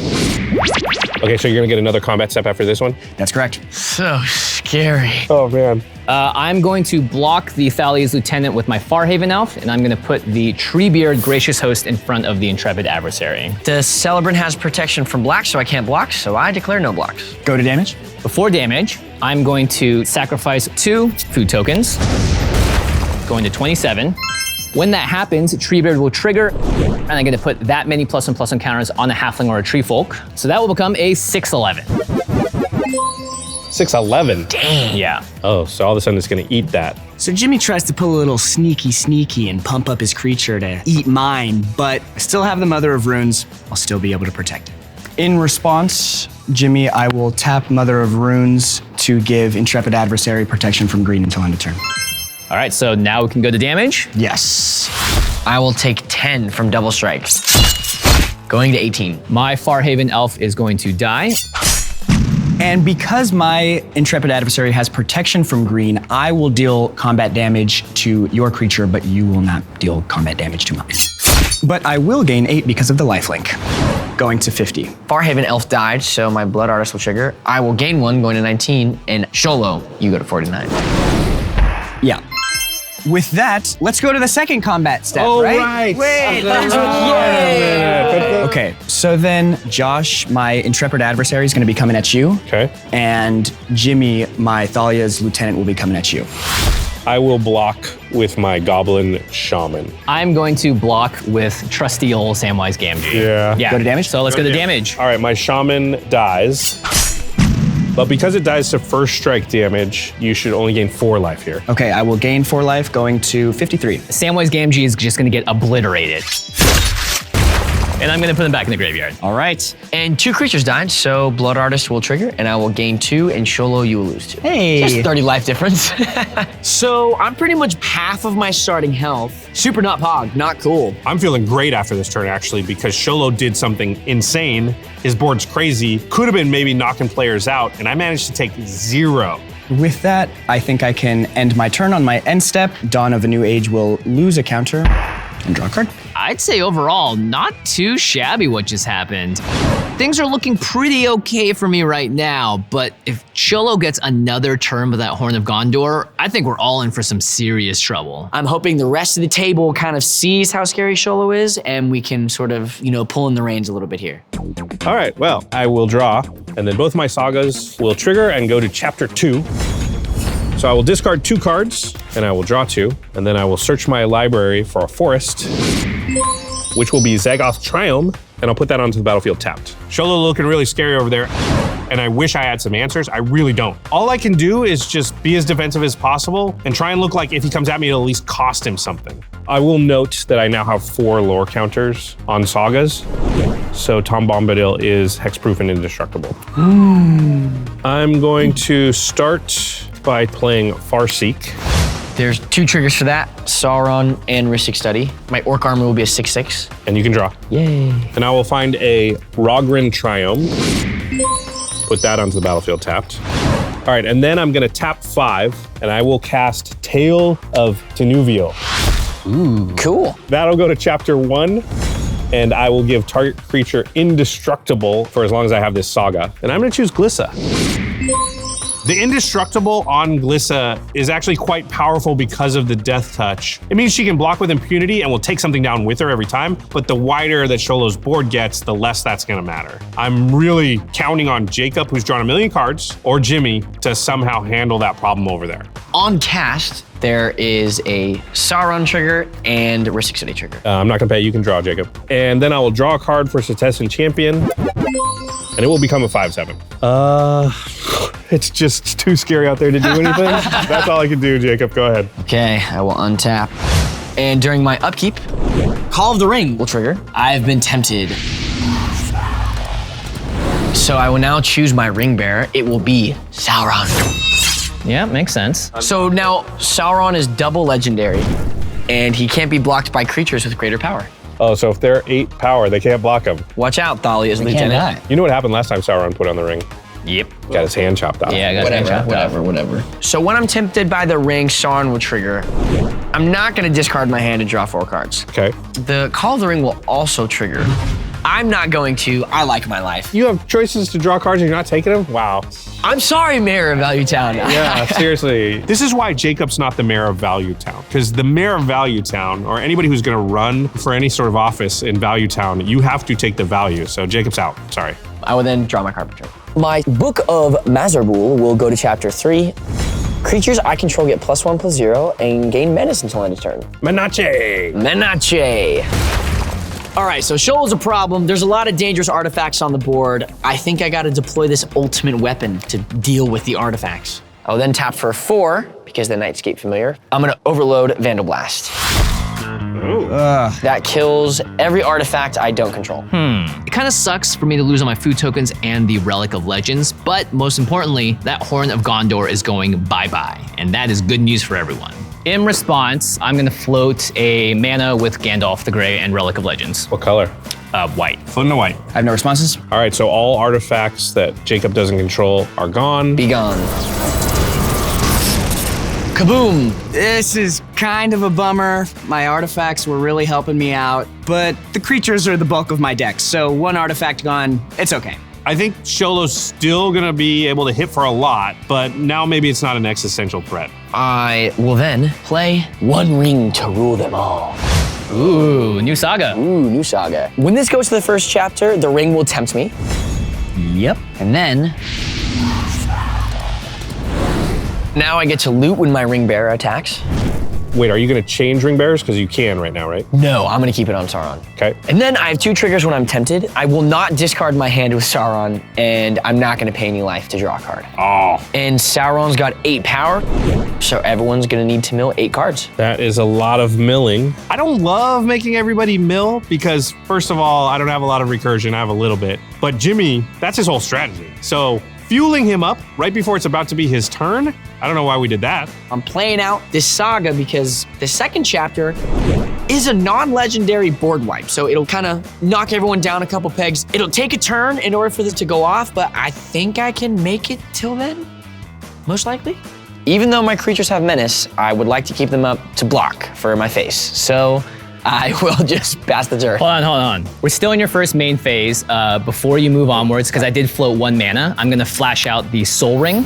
Okay, so you're gonna get another combat step after this one? That's correct. So scary. Oh man. I'm going to block the Thalia's Lieutenant with my Farhaven Elf, and I'm going to put the Treebeard Gracious Host in front of the Intrepid Adversary. The Celebrant has protection from black, so I can't block, so I declare no blocks. Go to damage. Before damage, I'm going to sacrifice 2 food tokens, going to 27. When that happens, Treebeard will trigger, and I'm gonna put that many +1/+1 counters on a halfling or a tree folk. So that will become a 6/11. 6/11. Dang. Yeah. Oh, so all of a sudden it's gonna eat that. So Jimmy tries to pull a little sneaky and pump up his creature to eat mine, but I still have the Mother of Runes. I'll still be able to protect it. In response, Jimmy, I will tap Mother of Runes to give Intrepid Adversary protection from green until end of turn. All right, so now we can go to damage. Yes. I will take 10 from double strike. Going to 18. My Farhaven Elf is going to die. And because my Intrepid Adversary has protection from green, I will deal combat damage to your creature, but you will not deal combat damage to mine. But I will gain 8 because of the lifelink, going to 50. Farhaven Elf died, so my Blood Artist will trigger. I will gain 1, going to 19, and Xolo, you go to 49. Yeah. With that, let's go to the second combat step, right? Wait, Okay, so then Josh, my Intrepid Adversary, is gonna be coming at you. Okay. And Jimmy, my Thalia's Lieutenant, will be coming at you. I will block with my Goblin Shaman. I'm going to block with trusty old Samwise Gamgee. Yeah. Go to damage? So let's go to damage. All right, my Shaman dies. But because it dies to first strike damage, you should only gain 4 life here. Okay, I will gain 4 life, going to 53. Samwise Gamgee is just gonna get obliterated. And I'm gonna put him back in the graveyard. All right. And 2 creatures died, so Blood Artist will trigger, and I will gain 2, and Xolo, you will lose 2. Hey. Just 30 life difference. So I'm pretty much half of my starting health. Super not pog, not cool. I'm feeling great after this turn, actually, because Xolo did something insane. His board's crazy. Could have been maybe knocking players out, and I managed to take 0. With that, I think I can end my turn on my end step. Dawn of a New Age will lose a counter and draw a card. I'd say overall, not too shabby what just happened. Things are looking pretty okay for me right now, but if Xolo gets another turn with that Horn of Gondor, I think we're all in for some serious trouble. I'm hoping the rest of the table kind of sees how scary Xolo is, and we can sort of, pull in the reins a little bit here. All right, well, I will draw, and then both my sagas will trigger and go to chapter 2. So I will discard 2 cards, and I will draw 2, and then I will search my library for a forest, which will be Zagoth Triumph, and I'll put that onto the battlefield tapped. Xolo looking really scary over there, and I wish I had some answers. I really don't. All I can do is just be as defensive as possible and try and look like if he comes at me, it'll at least cost him something. I will note that I now have 4 lore counters on sagas, so Tom Bombadil is hexproof and indestructible. I'm going to start by playing Farseek. There's 2 triggers for that, Sauron and Rhystic Study. My Orc armor will be a 6/6. And you can draw. Yay. And I will find a Rogren Triome. Put that onto the battlefield tapped. All right, and then I'm gonna tap 5, and I will cast Tale of Tenuvio. Ooh. Cool. That'll go to chapter 1, and I will give target creature indestructible for as long as I have this saga. And I'm gonna choose Glissa. The indestructible on Glissa is actually quite powerful because of the death touch. It means she can block with impunity and will take something down with her every time, but the wider that Xolo's board gets, the less that's gonna matter. I'm really counting on Jacob, who's drawn 1,000,000 cards, or Jimmy to somehow handle that problem over there. On cast, there is a Sauron trigger and a Rhystic Study trigger. I'm not gonna pay, you can draw, Jacob. And then I will draw a card for Setessan Champion, and it will become a 5/7. It's just too scary out there to do anything. That's all I can do, Jacob, go ahead. Okay, I will untap. And during my upkeep, Call of the Ring will trigger. I've been tempted. So I will now choose my ring bearer. It will be Sauron. Yeah, makes sense. So now Sauron is double legendary, and he can't be blocked by creatures with greater power. Oh, so if they're 8 power, they can't block them. Watch out, Thalia's lieutenant. You know what happened last time Sauron put on the ring? Yep. Got his hand chopped off. Yeah, I got his hand chopped off. Whatever. So when I'm tempted by the ring, Sauron will trigger. I'm not gonna discard my hand and draw 4 cards. Okay. The Call of the Ring will also trigger. I'm not going to. I like my life. You have choices to draw cards and you're not taking them? Wow. I'm sorry, Mayor of Value Town. Yeah, seriously. This is why Jacob's not the mayor of Value Town. Because the mayor of Value Town, or anybody who's gonna run for any sort of office in Value Town, you have to take the value. So Jacob's out, sorry. I will then draw my card for turn. My Book of Mazarbul will go to chapter 3. Creatures I control get +1/+0 and gain menace until end of turn. Menace. All right, so Xolo's a problem. There's a lot of dangerous artifacts on the board. I think I gotta deploy this ultimate weapon to deal with the artifacts. I'll then tap for 4, because the Nightscape familiar. I'm gonna overload Vandal Blast. That kills every artifact I don't control. It kind of sucks for me to lose all my food tokens and the Relic of Legends, but most importantly, that Horn of Gondor is going bye-bye, and that is good news for everyone. In response, I'm gonna float a mana with Gandalf the Grey and Relic of Legends. What color? White. Floating to white. I have no responses. All right, so all artifacts that Jacob doesn't control are gone. Be gone. Kaboom! This is kind of a bummer. My artifacts were really helping me out, but the creatures are the bulk of my deck, so 1 artifact gone, it's okay. I think Xolo's still gonna be able to hit for a lot, but now maybe it's not an existential threat. I will then play 1 ring to rule them all. Ooh, new saga. New saga. When this goes to the first chapter, the ring will tempt me. Yep. And then now I get to loot when my ring bearer attacks. Wait, are you gonna change ring bearers? Because you can right now, right? No, I'm gonna keep it on Sauron. Okay. And then I have 2 triggers when I'm tempted. I will not discard my hand with Sauron, and I'm not gonna pay any life to draw a card. Oh. And Sauron's got 8 power, so everyone's gonna need to mill 8 cards. That is a lot of milling. I don't love making everybody mill because, first of all, I don't have a lot of recursion, I have a little bit. But Jimmy, that's his whole strategy. So fueling him up right before it's about to be his turn, I don't know why we did that. I'm playing out this saga because the second chapter is a non-legendary board wipe, so it'll kind of knock everyone down a couple pegs. It'll take a turn in order for this to go off, but I think I can make it till then, most likely. Even though my creatures have menace, I would like to keep them up to block for my face, so I will just pass the turn. Hold on. We're still in your first main phase. Before you move onwards, because I did float 1 mana, I'm gonna flash out the Soul Ring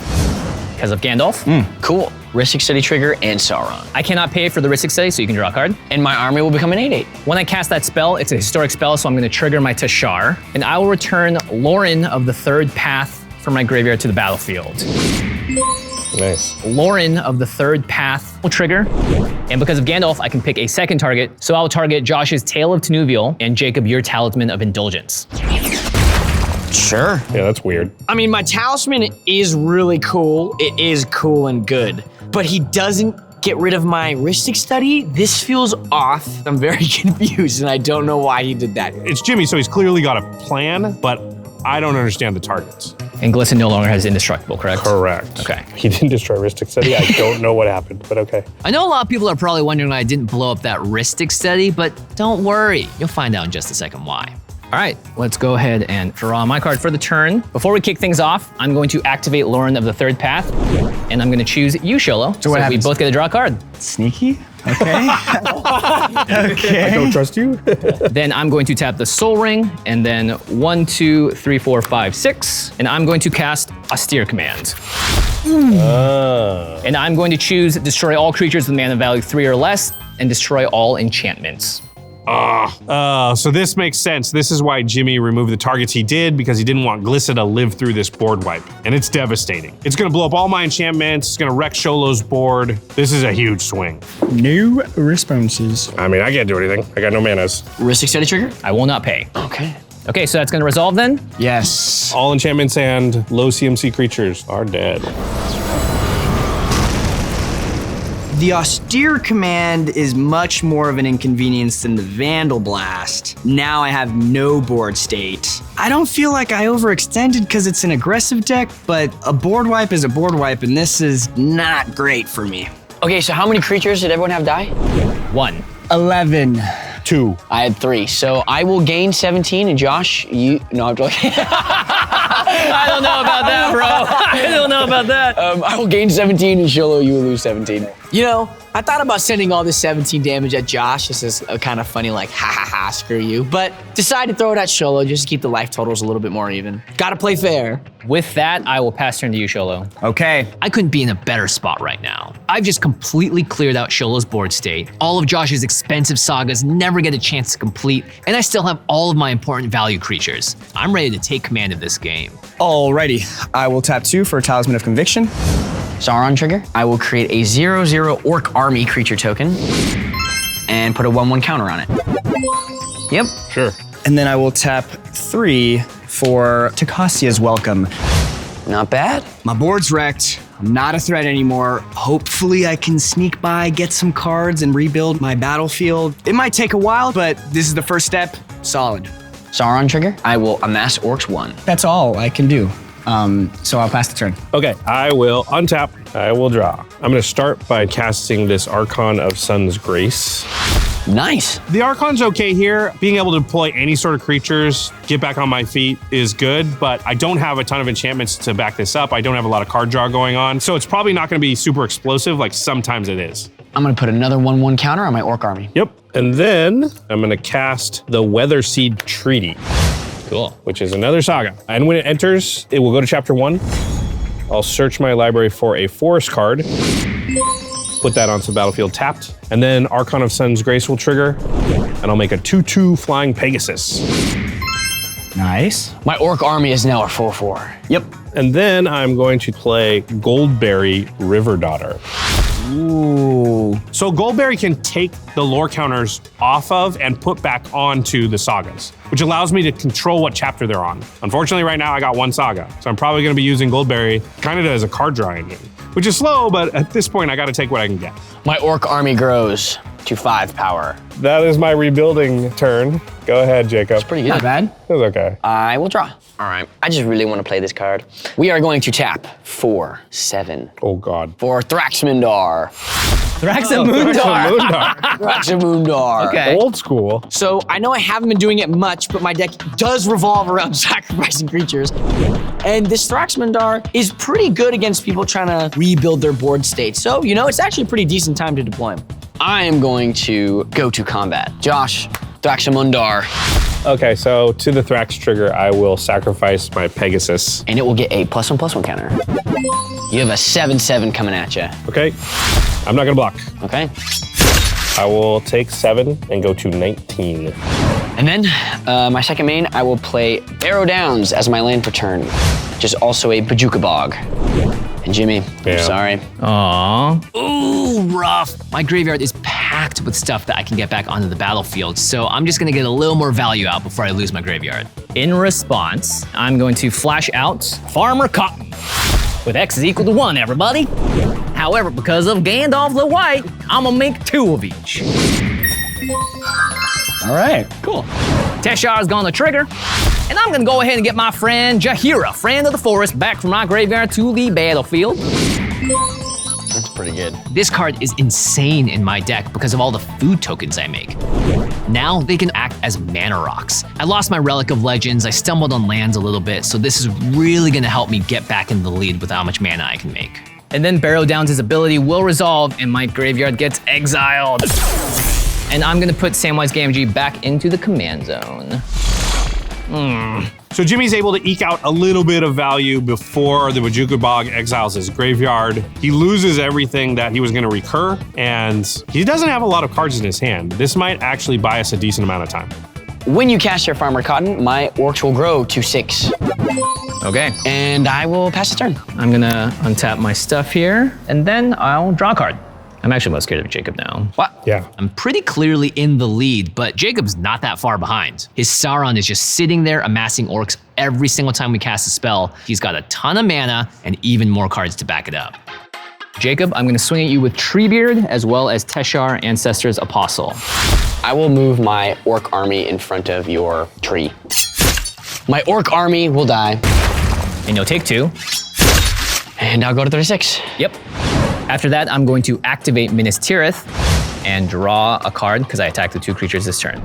because of Gandalf. Cool. Rhystic Study trigger and Sauron. I cannot pay for the Rhystic Study, so you can draw a card. And my army will become an 8/8. When I cast that spell, it's a historic spell, so I'm gonna trigger my Tashar, and I will return Lauren of the 3rd Path from my graveyard to the battlefield. Nice. Lauren of the 3rd Path will trigger, and because of Gandalf, I can pick a second target, so I'll target Josh's Tale of Tenuvial and Jacob your Talisman of Indulgence. Sure. Yeah, that's weird. I mean, my talisman is really cool. It is cool and good, but he doesn't get rid of my Rhystic Study. This feels off. I'm very confused, and I don't know why he did that. It's Jimmy, so he's clearly got a plan, but I don't understand the targets. And Glisten no longer has indestructible, correct? Correct. Okay. He didn't destroy Ristic Study. I don't know what happened, but okay. I know a lot of people are probably wondering why I didn't blow up that Ristic Study, but don't worry. You'll find out in just a second why. All right, let's go ahead and draw my card for the turn. Before we kick things off, I'm going to activate Lauren of the Third Path, and I'm going to choose you, Xolo. So we both get to draw a card. Sneaky? Okay. I don't trust you. Then I'm going to tap the Soul Ring, and then 1, 2, 3, 4, 5, 6, and I'm going to cast Austere Command. And I'm going to choose destroy all creatures with mana value 3 or less, and destroy all enchantments. So this makes sense. This is why Jimmy removed the targets he did, because he didn't want Glissa to live through this board wipe. And it's devastating. It's gonna blow up all my enchantments. It's gonna wreck Xolo's board. This is a huge swing. No responses. I mean, I can't do anything. I got no manas. Ristic Study trigger? I will not pay. Okay. Okay, so that's gonna resolve then? Yes. All enchantments and low CMC creatures are dead. The Austere Command is much more of an inconvenience than the Vandal Blast. Now I have no board state. I don't feel like I overextended because it's an aggressive deck, but a board wipe is a board wipe, and this is not great for me. Okay, so how many creatures did everyone have die? 1. 11. 2. I had 3, so I will gain 17, and Josh, no, I'm joking. I don't know about that, bro. I don't know about that. I will gain 17, and Xolo, you will lose 17. You know, I thought about sending all this 17 damage at Josh. This is a kind of funny, like, ha ha ha, screw you. But decided to throw it at Xolo just to keep the life totals a little bit more even. Gotta play fair. With that, I will pass turn to you, Xolo. Okay. I couldn't be in a better spot right now. I've just completely cleared out Xolo's board state. All of Josh's expensive sagas never get a chance to complete, and I still have all of my important value creatures. I'm ready to take command of this game. Alrighty. I will tap 2 for a Talisman of Conviction. Sauron trigger. I will create a 0/0 Orc Army creature token and put a 1/1 counter on it. Yep. Sure. And then I will tap 3 for Takassia's Welcome. Not bad. My board's wrecked. I'm not a threat anymore. Hopefully I can sneak by, get some cards, and rebuild my battlefield. It might take a while, but this is the first step. Solid. Sauron trigger. I will amass Orcs 1. That's all I can do. So I'll pass the turn. Okay, I will untap. I will draw. I'm gonna start by casting this Archon of Sun's Grace. Nice. The Archon's okay here. Being able to deploy any sort of creatures, get back on my feet is good, but I don't have a ton of enchantments to back this up. I don't have a lot of card draw going on, so it's probably not gonna be super explosive like sometimes it is. I'm gonna put another 1/1 counter on my Orc Army. Yep, and then I'm gonna cast the Weatherseed Treaty. Cool. Which is another saga. And when it enters, it will go to chapter 1. I'll search my library for a forest card, put that onto the battlefield tapped, and then Archon of Sun's Grace will trigger, and I'll make a 2/2 Flying Pegasus. Nice. My Orc Army is now a 4/4. Yep. And then I'm going to play Goldberry River Daughter. Ooh. So Goldberry can take the lore counters off of and put back onto the sagas, which allows me to control what chapter they're on. Unfortunately, right now I got 1 saga, so I'm probably gonna be using Goldberry kind of as a card draw engine, which is slow, but at this point I gotta take what I can get. My Orc Army grows to 5 power. That is my rebuilding turn. Go ahead, Jacob. It's pretty good. Not bad. It was okay. I will draw. All right. I just really want to play this card. We are going to tap 4, 7. Oh God. For Thraxmundar. Thraxmundar. Thraxmundar. Okay. Old school. So I know I haven't been doing it much, but my deck does revolve around sacrificing creatures. And this Thraxmundar is pretty good against people trying to rebuild their board state. So, you know, it's actually a pretty decent time to deploy him. I am going to go to combat. Josh, Thraxmundar. Okay, so to the Thrax trigger, I will sacrifice my Pegasus. And it will get a +1/+1 counter. You have a 7/7 coming at you. Okay, I'm not gonna block. Okay. I will take 7 and go to 19. And then my second main, I will play Barrow Downs as my land for turn, which is also a Bajuka Bog. And Jimmy, I'm sorry. Aww. Ooh, rough. My graveyard is packed with stuff that I can get back onto the battlefield, so I'm just gonna get a little more value out before I lose my graveyard. In response, I'm going to flash out Farmer Cotton with X is equal to 1, everybody. However, because of Gandalf the White, I'm gonna make 2 of each. All right. Cool. Teshar's gonna trigger, And I'm gonna go ahead and get my friend Jaheira, friend of the forest, back from my graveyard to the battlefield. That's pretty good. This card is insane in my deck because of all the food tokens I make. Now they can act as mana rocks. I lost my Relic of Legends, I stumbled on lands a little bit, so this is really gonna help me get back in the lead with how much mana I can make. And then Barrow Down's ability will resolve and my graveyard gets exiled. And I'm gonna put Samwise Gamgee back into the command zone. So Jimmy's able to eke out a little bit of value before the Bojuka Bog exiles his graveyard. He loses everything that he was gonna recur, and he doesn't have a lot of cards in his hand. This might actually buy us a decent amount of time. When you cast your Farmer Cotton, my orcs will grow to 6. Okay. And I will pass the turn. I'm gonna untap my stuff here, and then I'll draw a card. I'm actually most scared of Jacob now. What? Yeah. I'm pretty clearly in the lead, but Jacob's not that far behind. His Sauron is just sitting there amassing orcs every single time we cast a spell. He's got a ton of mana and even more cards to back it up. Jacob, I'm gonna swing at you with Treebeard as well as Teshar, Ancestor's Apostle. I will move my orc army in front of your tree. My orc army will die. And you'll take 2. And I'll go to 36. Yep. After that, I'm going to activate Minas Tirith and draw a card because I attacked the 2 creatures this turn.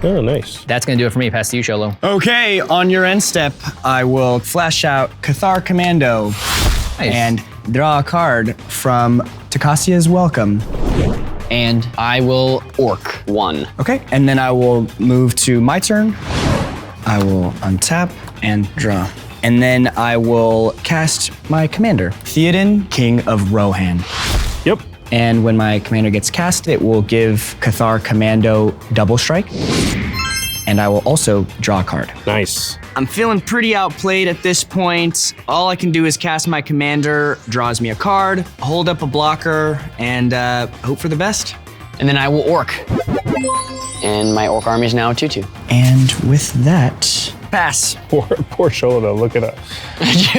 Oh, nice. That's gonna do it for me. Pass to you, Xolo. Okay, on your end step, I will flash out Cathar Commando and draw a card from Takasia's Welcome. And I will orc 1. Okay, and then I will move to my turn. I will untap and draw. And then I will cast my commander, Theoden, King of Rohan. Yep. And when my commander gets cast, it will give Cathar Commando double strike. And I will also draw a card. Nice. I'm feeling pretty outplayed at this point. All I can do is cast my commander, draws me a card, hold up a blocker, and hope for the best. And then I will orc. And my orc army is now a 2/2. And with that, pass. Poor Xolo though, look at us.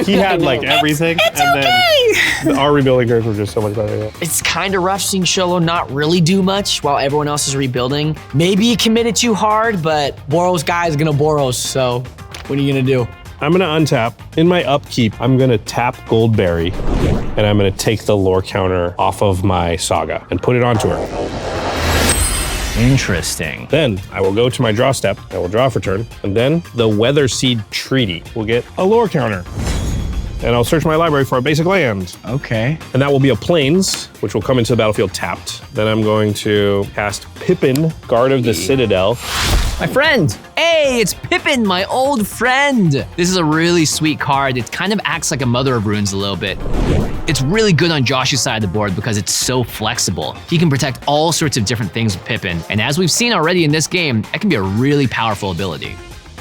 He had like everything, and then our rebuilding cards were just so much better. Yeah. It's kind of rough seeing Xolo not really do much while everyone else is rebuilding. Maybe he committed too hard, but Boros guy is gonna Boros, so what are you gonna do? I'm gonna untap. In my upkeep, I'm gonna tap Goldberry, and I'm gonna take the lore counter off of my Saga and put it onto her. Interesting. Then I will go to my draw step, I will draw for turn, and then the Weather Seed Treaty will get a lore counter. And I'll search my library for a basic land. Okay. And that will be a Plains, which will come into the battlefield tapped. Then I'm going to cast Pippin, Guard of the Citadel. My friend! Hey, it's Pippin, my old friend! This is a really sweet card. It kind of acts like a Mother of Runes a little bit. It's really good on Josh's side of the board because it's so flexible. He can protect all sorts of different things with Pippin, and as we've seen already in this game, that can be a really powerful ability.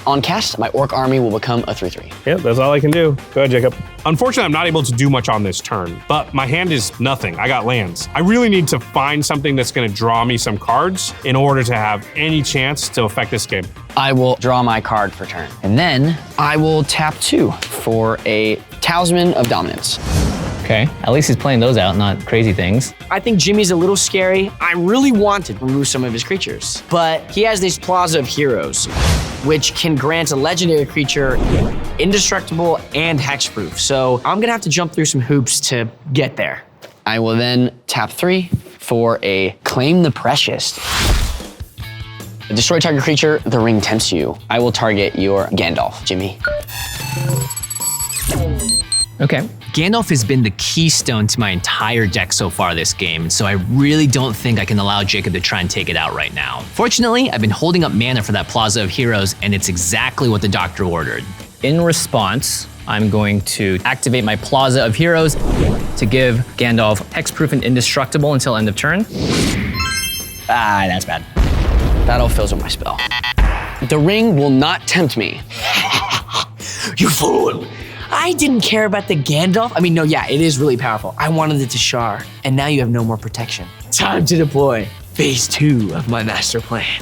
On cast, my orc army will become a 3/3. Yeah, that's all I can do. Go ahead, Jacob. Unfortunately, I'm not able to do much on this turn, but my hand is nothing. I got lands. I really need to find something that's gonna draw me some cards in order to have any chance to affect this game. I will draw my card for turn. And then I will tap 2 for a Talisman of Dominance. Okay, at least he's playing those out, not crazy things. I think Jimmy's a little scary. I really wanted to remove some of his creatures, but he has this Plaza of Heroes, which can grant a legendary creature indestructible and hexproof. So I'm gonna have to jump through some hoops to get there. I will then tap 3 for a Claim the Precious. Destroy target creature, the ring tempts you. I will target your Gandalf, Jimmy. Okay. Gandalf has been the keystone to my entire deck so far this game, so I really don't think I can allow Jacob to try and take it out right now. Fortunately, I've been holding up mana for that Plaza of Heroes, and it's exactly what the doctor ordered. In response, I'm going to activate my Plaza of Heroes to give Gandalf hexproof and indestructible until end of turn. Ah, that's bad. Battle fills with my spell. The ring will not tempt me. You fool! I didn't care about the Gandalf. I mean, no, yeah, it is really powerful. I wanted it to Teshar, and now you have no more protection. Time to deploy phase 2 of my master plan.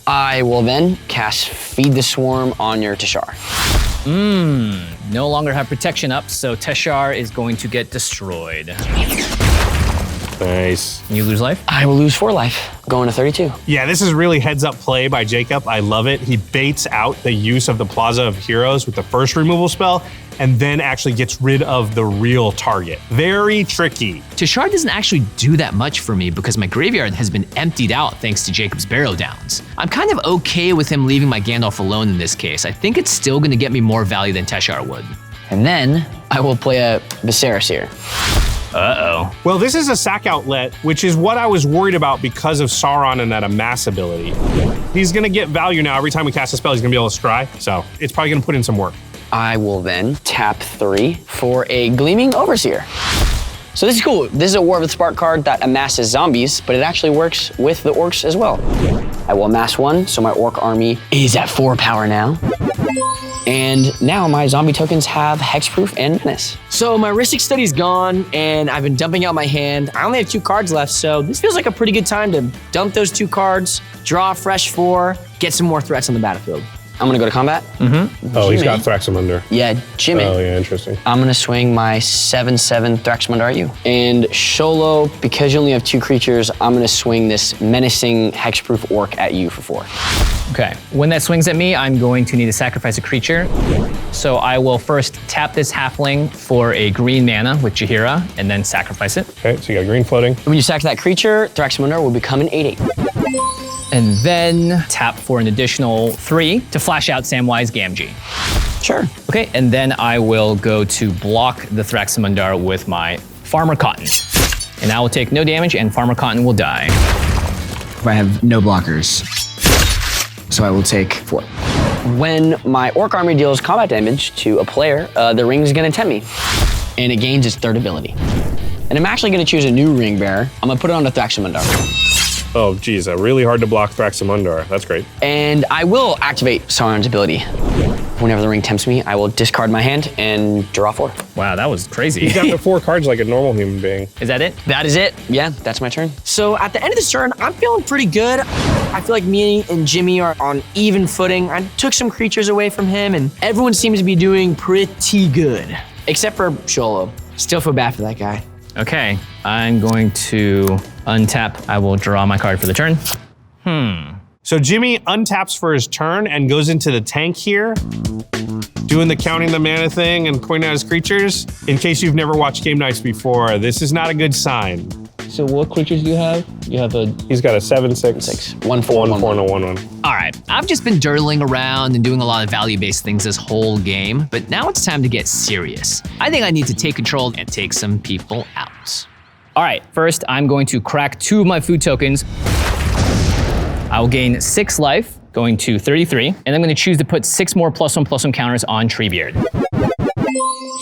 I will then cast Feed the Swarm on your Teshar. No longer have protection up, so Teshar is going to get destroyed. Nice. You lose life? I will lose 4 life, going to 32. Yeah, this is really heads up play by Jacob. I love it. He baits out the use of the Plaza of Heroes with the first removal spell, and then actually gets rid of the real target. Very tricky. Tashard doesn't actually do that much for me because my graveyard has been emptied out thanks to Jacob's Barrow Downs. I'm kind of okay with him leaving my Gandalf alone in this case. I think it's still gonna get me more value than Teshar would. And then I will play a Viserys here. Uh-oh. Well, this is a sack outlet, which is what I was worried about because of Sauron and that amass ability. He's gonna get value now. Every time we cast a spell, he's gonna be able to scry. So it's probably gonna put in some work. I will then tap 3 for a Gleaming Overseer. So this is cool. This is a War with Spark card that amasses zombies, but it actually works with the orcs as well. I will amass 1, so my orc army is at 4 power now. And now my zombie tokens have Hexproof and Menace. So my Rhystic Study's gone, and I've been dumping out my hand. I only have 2 cards left, so this feels like a pretty good time to dump those 2 cards, draw a fresh 4, get some more threats on the battlefield. I'm gonna go to combat. Oh, he's got Thraxamundar. Yeah, Jimmy. Oh, yeah, interesting. I'm gonna swing my 7/7 Thraxamundar at you. And Xolo, because you only have 2 creatures, I'm gonna swing this menacing hexproof orc at you for 4. Okay, when that swings at me, I'm going to need to sacrifice a creature. So I will first tap this halfling for a green mana with Jaheira, and then sacrifice it. Okay, so you got green floating. When you sack that creature, Thraxamundar will become an 8/8. And then tap for an additional 3 to flash out Samwise Gamgee. Sure. Okay, and then I will go to block the Thraxamundar with my Farmer Cotton. And I will take no damage, and Farmer Cotton will die. I have no blockers, so I will take 4. When my orc army deals combat damage to a player, the ring is gonna tempt me, and it gains its 3rd ability. And I'm actually gonna choose a new ring bearer. I'm gonna put it on the Thraxamundar. Oh, geez, really hard to block Thraxamundar. That's great. And I will activate Sauron's ability. Whenever the ring tempts me, I will discard my hand and draw 4. Wow, that was crazy. He's got the 4 cards like a normal human being. Is that it? That is it. Yeah, that's my turn. So at the end of this turn, I'm feeling pretty good. I feel like me and Jimmy are on even footing. I took some creatures away from him, and everyone seems to be doing pretty good. Except for Xolo. Still feel bad for that guy. Okay, I'm going to untap. I will draw my card for the turn. So Jimmy untaps for his turn and goes into the tank here, doing the counting the mana thing and pointing out his creatures. In case you've never watched Game Nights before, this is not a good sign. So what creatures do you have? You have a... He's got a 7/6, 1/4, 1/4, and a 1/1. All right, I've just been dirtling around and doing a lot of value-based things this whole game, but now it's time to get serious. I think I need to take control and take some people out. All right, first I'm going to crack 2 of my food tokens. I will gain 6 life, going to 33, and I'm gonna choose to put 6 more +1/+1 counters on Treebeard.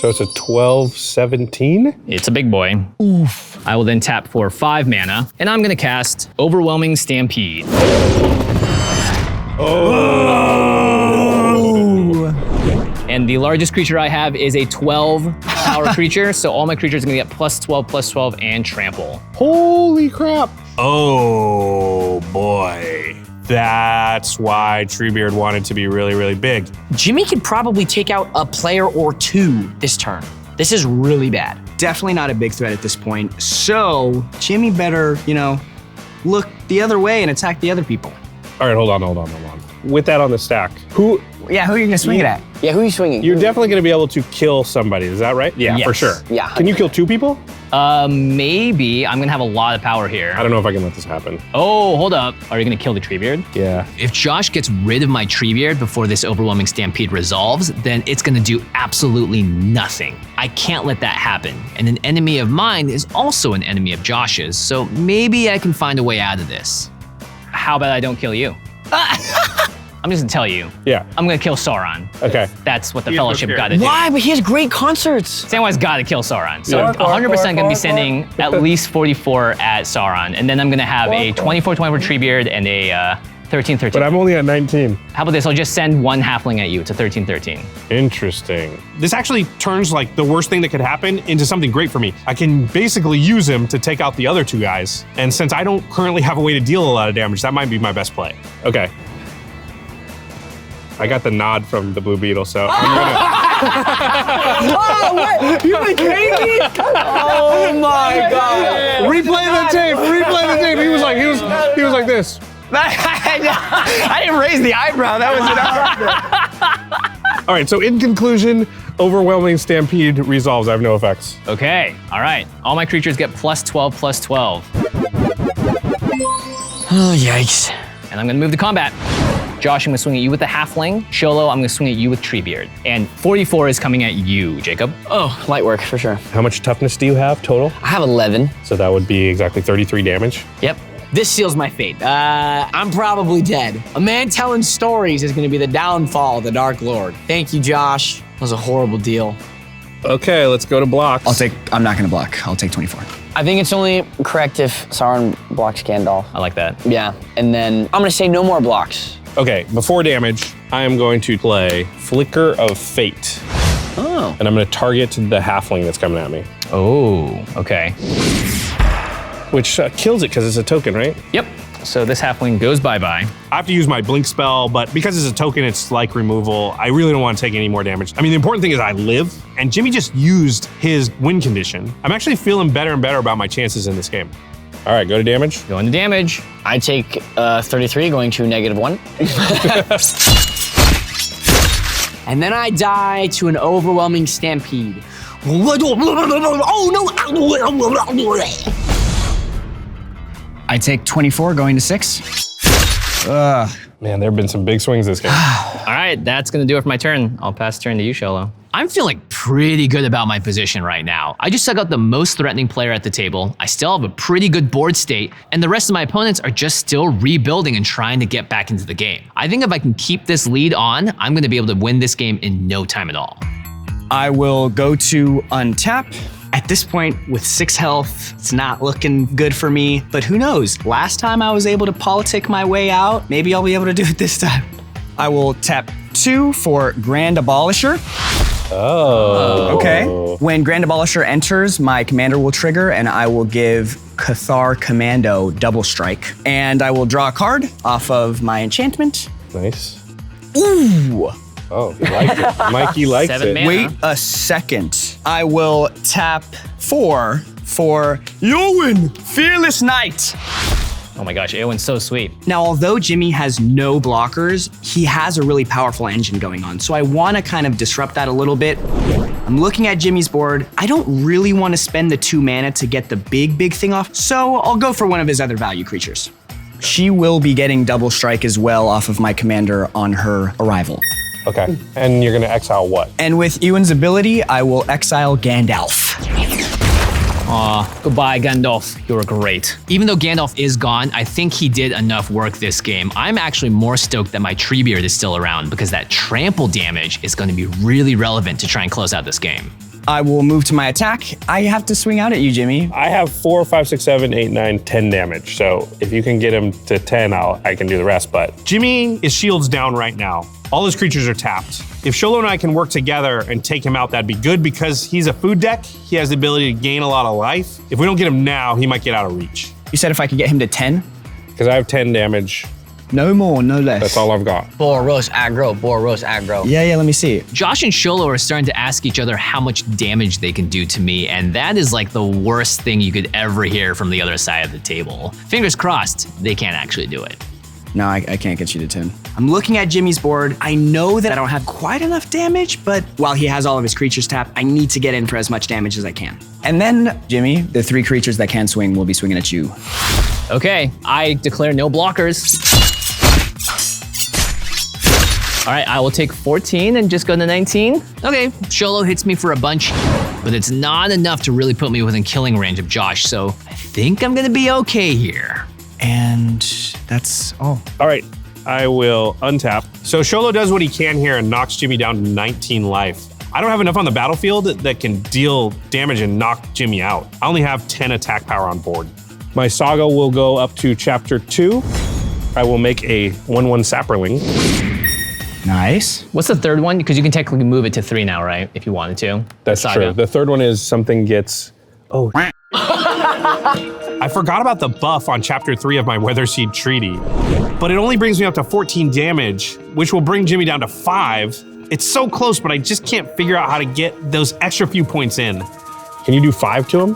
So it's a 12/17? It's a big boy. Oof. I will then tap for 5 mana, and I'm gonna cast Overwhelming Stampede. Oh! And the largest creature I have is a 12 power creature, so all my creatures are gonna get +12/+12 and trample. Holy crap. Oh boy. That's why Treebeard wanted to be really, really big. Jimmy could probably take out a player or 2 this turn. This is really bad. Definitely not a big threat at this point. So Jimmy better, look the other way and attack the other people. All right, hold on. With that on the stack, who are you gonna swing it at? Yeah, who are you swinging? You're definitely gonna be able to kill somebody, is that right? Yeah, Yes. for sure. Yeah. Can you kill 2 people? Maybe. I'm gonna have a lot of power here. I don't know if I can let this happen. Oh, hold up. Are you gonna kill the Treebeard? Yeah. If Josh gets rid of my Treebeard before this Overwhelming Stampede resolves, then it's gonna do absolutely nothing. I can't let that happen. And an enemy of mine is also an enemy of Josh's, so maybe I can find a way out of this. How about I don't kill you? I'm just gonna tell you. Yeah. I'm gonna kill Sauron. Okay. That's what the Fellowship got to do. Why? But he has great concerts. Samwise got to kill Sauron. So Yeah. 100% gonna be sending at least 44 at Sauron. And then I'm gonna have a 24/24 Treebeard and a 13/13. But I'm only at 19. How about this? I'll just send 1 halfling at you. It's a 13/13. Interesting. This actually turns like the worst thing that could happen into something great for me. I can basically use him to take out the other 2 guys. And since I don't currently have a way to deal a lot of damage, that might be my best play. Okay. I got the nod from the Blue Beetle, so I'm gonna... Oh, what? You became me? Oh my God. Replay He was like this. I didn't raise the eyebrow. That was All right, so in conclusion, overwhelming stampede resolves. I have no effects. Okay, all right. All my creatures get +12/+12. Oh, yikes. And I'm gonna move to combat. Josh, I'm gonna swing at you with the halfling. Sholo, I'm gonna swing at you with Treebeard. And 44 is coming at you, Jacob. Oh, light work for sure. How much toughness do you have total? I have 11. So that would be exactly 33 damage. Yep. This seals my fate. I'm probably dead. A man telling stories is gonna be the downfall of the Dark Lord. Thank you, Josh. That was a horrible deal. Okay, let's go to blocks. I'm not gonna block. I'll take 24. I think it's only correct if Sauron blocks Gandalf. I like that. Yeah, and then I'm gonna say no more blocks. Okay, before damage, I am going to play Flicker of Fate. Oh. And I'm gonna target the halfling that's coming at me. Oh, okay. Which kills it because it's a token, right? Yep. So this halfling goes bye-bye. I have to use my blink spell, but because it's a token, it's like removal. I really don't want to take any more damage. I mean, the important thing is I live, and Jimmy just used his win condition. I'm actually feeling better and better about my chances in this game. All right, go to damage. Going to damage. I take 33, going to -1. And then I die to an overwhelming stampede. Oh no! I take 24, going to 6. Ugh. Man, there have been some big swings this game. All right, that's gonna do it for my turn. I'll pass the turn to you, Sholo. I'm feeling pretty good about my position right now. I just took out the most threatening player at the table. I still have a pretty good board state, and the rest of my opponents are just still rebuilding and trying to get back into the game. I think if I can keep this lead on, I'm gonna be able to win this game in no time at all. I will go to untap. At this point, with 6 health, it's not looking good for me, but who knows? Last time I was able to politic my way out, maybe I'll be able to do it this time. I will tap 2 for Grand Abolisher. Oh. Okay. When Grand Abolisher enters, my commander will trigger, and I will give Cathar Commando double strike. And I will draw a card off of my enchantment. Nice. Ooh. Oh, like it. Mikey likes 7 it. mana. Wait a second. I will tap 4 for Eowyn, Fearless Knight. Oh my gosh, Eowyn's so sweet. Now, although Jimmy has no blockers, he has a really powerful engine going on. So I want to kind of disrupt that a little bit. I'm looking at Jimmy's board. I don't really want to spend the 2 mana to get the big thing off. So I'll go for one of his other value creatures. She will be getting double strike as well off of my commander on her arrival. Okay, and you're gonna exile what? And with Ewan's ability, I will exile Gandalf. Aw, goodbye, Gandalf. You're great. Even though Gandalf is gone, I think he did enough work this game. I'm actually more stoked that my Treebeard is still around because that trample damage is going to be really relevant to try and close out this game. I will move to my attack. I have to swing out at you, Jimmy. I have 4, 5, 6, 7, 8, 9, 10 damage. So if you can get him to 10, I can do the rest. But Jimmy is shields down right now. All his creatures are tapped. If Xolo and I can work together and take him out, that'd be good because he's a food deck. He has the ability to gain a lot of life. If we don't get him now, he might get out of reach. You said if I could get him to 10? Because I have 10 damage. No more, no less. That's all I've got. Boros aggro, Boros aggro. Yeah, let me see. Josh and Xolo are starting to ask each other how much damage they can do to me, and that is like the worst thing you could ever hear from the other side of the table. Fingers crossed, they can't actually do it. No, I can't get you to 10. I'm looking at Jimmy's board. I know that I don't have quite enough damage, but while he has all of his creatures tapped, I need to get in for as much damage as I can. And then, Jimmy, the 3 creatures that can swing will be swinging at you. Okay, I declare no blockers. All right, I will take 14 and just go to 19. Okay, Xolo hits me for a bunch, but it's not enough to really put me within killing range of Josh, so I think I'm gonna be okay here. And that's all. All right, I will untap. So Xolo does what he can here and knocks Jimmy down to 19 life. I don't have enough on the battlefield that can deal damage and knock Jimmy out. I only have 10 attack power on board. My Saga will go up to chapter 2. I will make a 1/1 Sapperling. Nice. What's the third one? Because you can technically move it to 3 now, right? If you wanted to. That's true. The third one is something gets, oh. I forgot about the buff on chapter 3 of my Weatherseed Treaty, but it only brings me up to 14 damage, which will bring Jimmy down to 5. It's so close, but I just can't figure out how to get those extra few points in. Can you do 5 to him?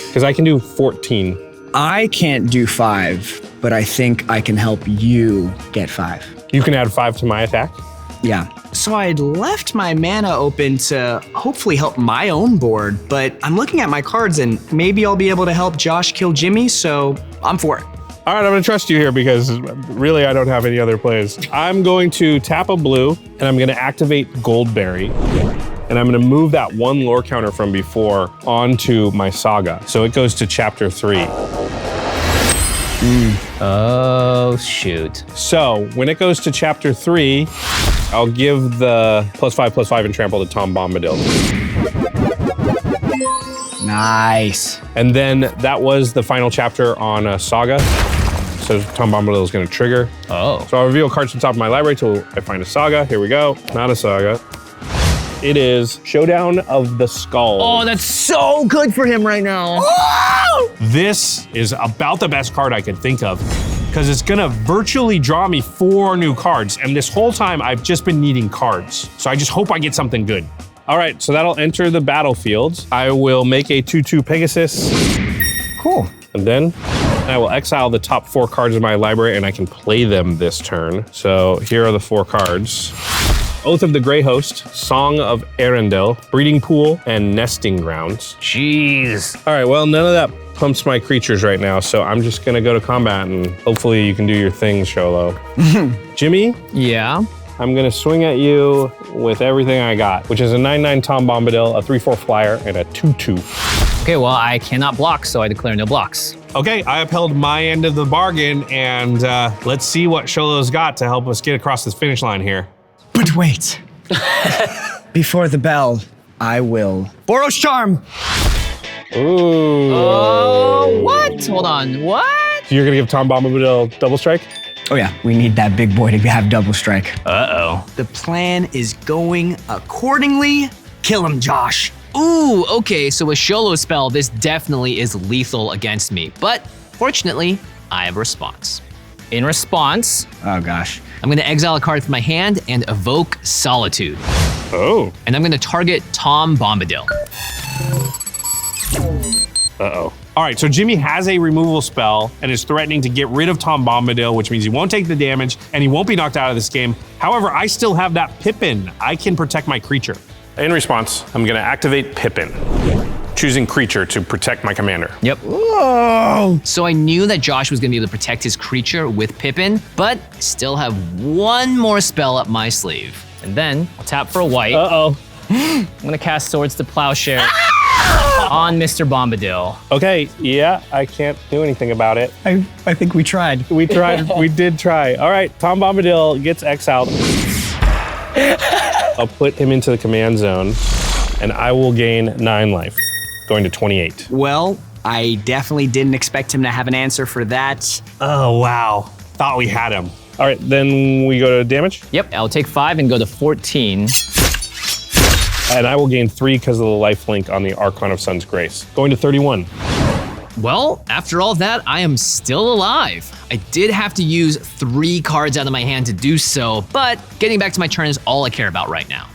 Because I can do 14. I can't do 5. but I think I can help you get 5. You can add 5 to my attack? Yeah. So I'd left my mana open to hopefully help my own board, but I'm looking at my cards and maybe I'll be able to help Josh kill Jimmy, so I'm for it. All right, I'm gonna trust you here because really I don't have any other plays. I'm going to tap a blue and I'm gonna activate Goldberry. And I'm gonna move that 1 lore counter from before onto my saga. So it goes to chapter 3. Oh, shoot. So when it goes to chapter 3, I'll give the +5/+5 and trample to Tom Bombadil. Nice. And then that was the final chapter on Saga. So Tom Bombadil is gonna trigger. Oh. So I'll reveal cards from the top of my library till I find a Saga. Here we go, not a Saga. It is Showdown of the Skulls. Oh, that's so good for him right now. This is about the best card I could think of because it's gonna virtually draw me 4 new cards. And this whole time I've just been needing cards. So I just hope I get something good. All right, so that'll enter the battlefield. I will make a 2/2 Pegasus. Cool. And then I will exile the top 4 cards of my library and I can play them this turn. So here are the 4 cards. Oath of the Grey Host, Song of Arendelle, Breeding Pool, and Nesting Grounds. Jeez. All right, well, none of that pumps my creatures right now, so I'm just gonna go to combat and hopefully you can do your thing, Xolo. Jimmy? Yeah? I'm gonna swing at you with everything I got, which is a 9/9 Tom Bombadil, a 3/4 flyer, and a 2/2. Okay, well, I cannot block, so I declare no blocks. Okay, I upheld my end of the bargain, and let's see what Xolo's got to help us get across this finish line here. But wait. Before the bell, I will Boros Charm. Ooh. Oh, what? Hold on, what? So you're gonna give Tom Bombadil double strike? Oh yeah, we need that big boy to have double strike. Uh-oh. The plan is going accordingly. Kill him, Josh. Ooh, okay, so with Xolo's spell, this definitely is lethal against me. But fortunately, I have a response. In response, oh gosh, I'm gonna exile a card from my hand and evoke Solitude. Oh. And I'm gonna target Tom Bombadil. Uh-oh. All right, so Jimmy has a removal spell and is threatening to get rid of Tom Bombadil, which means he won't take the damage and he won't be knocked out of this game. However, I still have that Pippin. I can protect my creature. In response, I'm gonna activate Pippin, choosing creature to protect my commander. Yep. Whoa! So I knew that Josh was gonna be able to protect his creature with Pippin, but still have 1 more spell up my sleeve. and then I'll tap for a white. Uh-oh. I'm gonna cast Swords to Plowshare on Mr. Bombadil. Okay, yeah, I can't do anything about it. I think we tried. We tried, we did try. All right, Tom Bombadil gets exiled. I'll put him into the command zone, and I will gain 9 life, going to 28. Well, I definitely didn't expect him to have an answer for that. Oh, wow. Thought we had him. All right, then we go to damage. Yep, I'll take 5 and go to 14. And I will gain 3 because of the life link on the Archon of Sun's Grace, going to 31. Well, after all that, I am still alive. I did have to use 3 cards out of my hand to do so, but getting back to my turn is all I care about right now.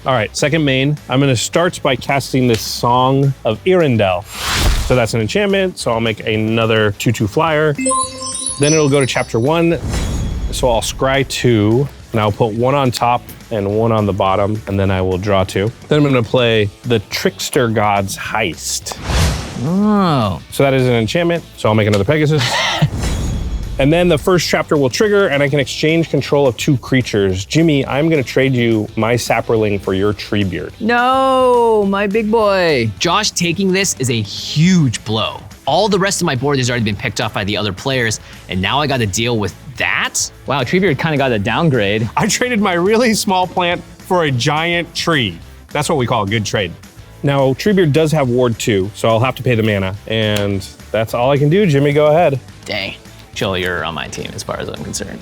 All right, second main, I'm gonna start by casting this Song of Arendelle. So that's an enchantment, so I'll make another 2/2 flyer. Then it'll go to chapter 1. So I'll scry 2, and I'll put 1 on top and 1 on the bottom, and then I will draw 2. Then I'm gonna play the Trickster God's Heist. Oh. So that is an enchantment, so I'll make another Pegasus. And then the first chapter will trigger, and I can exchange control of 2 creatures. Jimmy, I'm gonna trade you my Sapperling for your Treebeard. No, my big boy. Josh taking this is a huge blow. All the rest of my board has already been picked off by the other players, and now I gotta deal with that? Wow, Treebeard kind of got a downgrade. I traded my really small plant for a giant tree. That's what we call a good trade. Now, Treebeard does have Ward 2, so I'll have to pay the mana, and that's all I can do. Jimmy, go ahead. Dang. Chill, you're on my team as far as I'm concerned.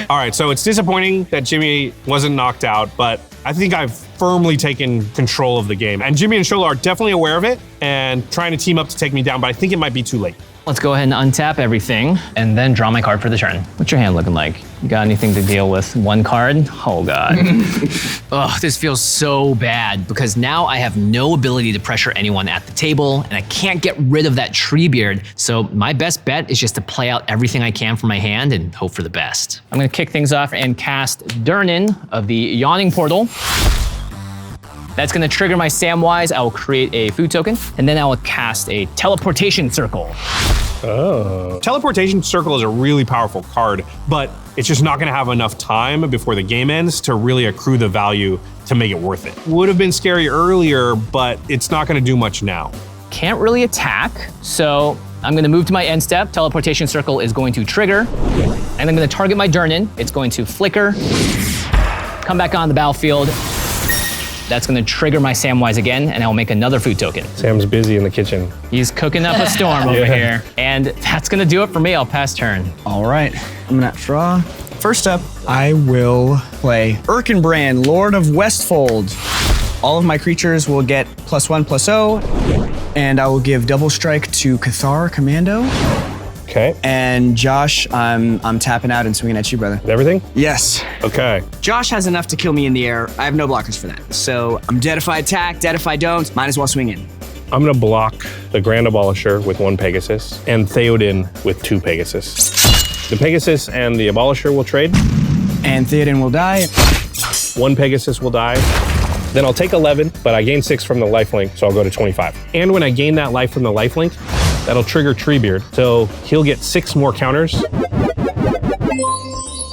All right, so it's disappointing that Jimmy wasn't knocked out, but I think I've firmly taken control of the game. And Jimmy and Xolo are definitely aware of it and trying to team up to take me down, but I think it might be too late. Let's go ahead and untap everything and then draw my card for the turn. What's your hand looking like? You got anything to deal with? One card? Oh God. Ugh, this feels so bad because now I have no ability to pressure anyone at the table and I can't get rid of that Treebeard. So my best bet is just to play out everything I can from my hand and hope for the best. I'm gonna kick things off and cast Durnan of the Yawning Portal. That's gonna trigger my Samwise. I will create a food token, and then I will cast a Teleportation Circle. Oh. Teleportation Circle is a really powerful card, but it's just not gonna have enough time before the game ends to really accrue the value to make it worth it. Would have been scary earlier, but it's not gonna do much now. Can't really attack, so I'm gonna move to my end step. Teleportation Circle is going to trigger, and I'm gonna target my Durnan. It's going to flicker, come back on the battlefield. That's gonna trigger my Samwise again, and I'll make another food token. Sam's busy in the kitchen. He's cooking up a storm over here. And that's gonna do it for me. I'll pass turn. All right, I'm gonna draw. First up, I will play Erkenbrand, Lord of Westfold. All of my creatures will get +1/+0, and I will give double strike to Cathar Commando. Okay. And Josh, I'm tapping out and swinging at you, brother. Everything? Yes. Okay. Josh has enough to kill me in the air. I have no blockers for that. So I'm dead if I attack, dead if I don't. Might as well swing in. I'm gonna block the Grand Abolisher with 1 Pegasus and Theoden with 2 Pegasus. The Pegasus and the Abolisher will trade. And Theoden will die. 1 Pegasus will die. Then I'll take 11, but I gain 6 from the lifelink, so I'll go to 25. And when I gain that life from the lifelink, that'll trigger Treebeard, so he'll get 6 more counters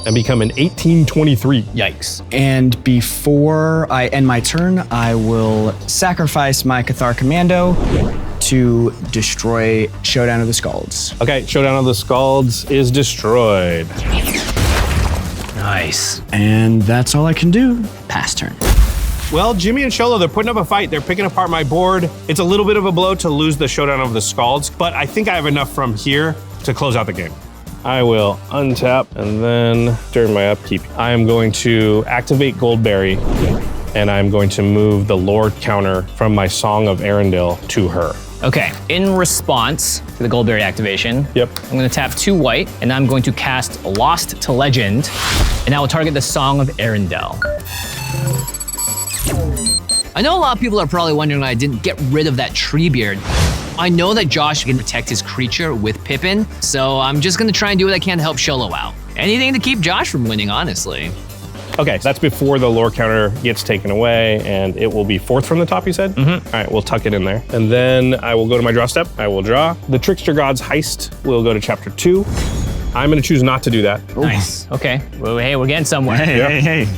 and become an 18-23. Yikes. And before I end my turn, I will sacrifice my Cathar Commando to destroy Showdown of the Scalds. Okay, Showdown of the Scalds is destroyed. Nice. And that's all I can do. Pass turn. Well, Jimmy and Xolo, they're putting up a fight. They're picking apart my board. It's a little bit of a blow to lose the Showdown of the Scalds, but I think I have enough from here to close out the game. I will untap, and then during my upkeep, I am going to activate Goldberry, and I'm going to move the Lord counter from my Song of Arendelle to her. Okay, in response to the Goldberry activation, Yep. I'm gonna tap 2 white, and I'm going to cast Lost to Legend, and I will target the Song of Arendelle. I know a lot of people are probably wondering why I didn't get rid of that Treebeard. I know that Josh can protect his creature with Pippin, so I'm just gonna try and do what I can to help Xolo out. Anything to keep Josh from winning, honestly. Okay, that's before the lore counter gets taken away, and it will be 4th from the top, you said? Mm-hmm. All right, we'll tuck it in there. And then I will go to my draw step. I will draw. The Trickster God's Heist will go to chapter 2. I'm gonna choose not to do that. Nice, okay. Well, hey, we're getting somewhere. Hey.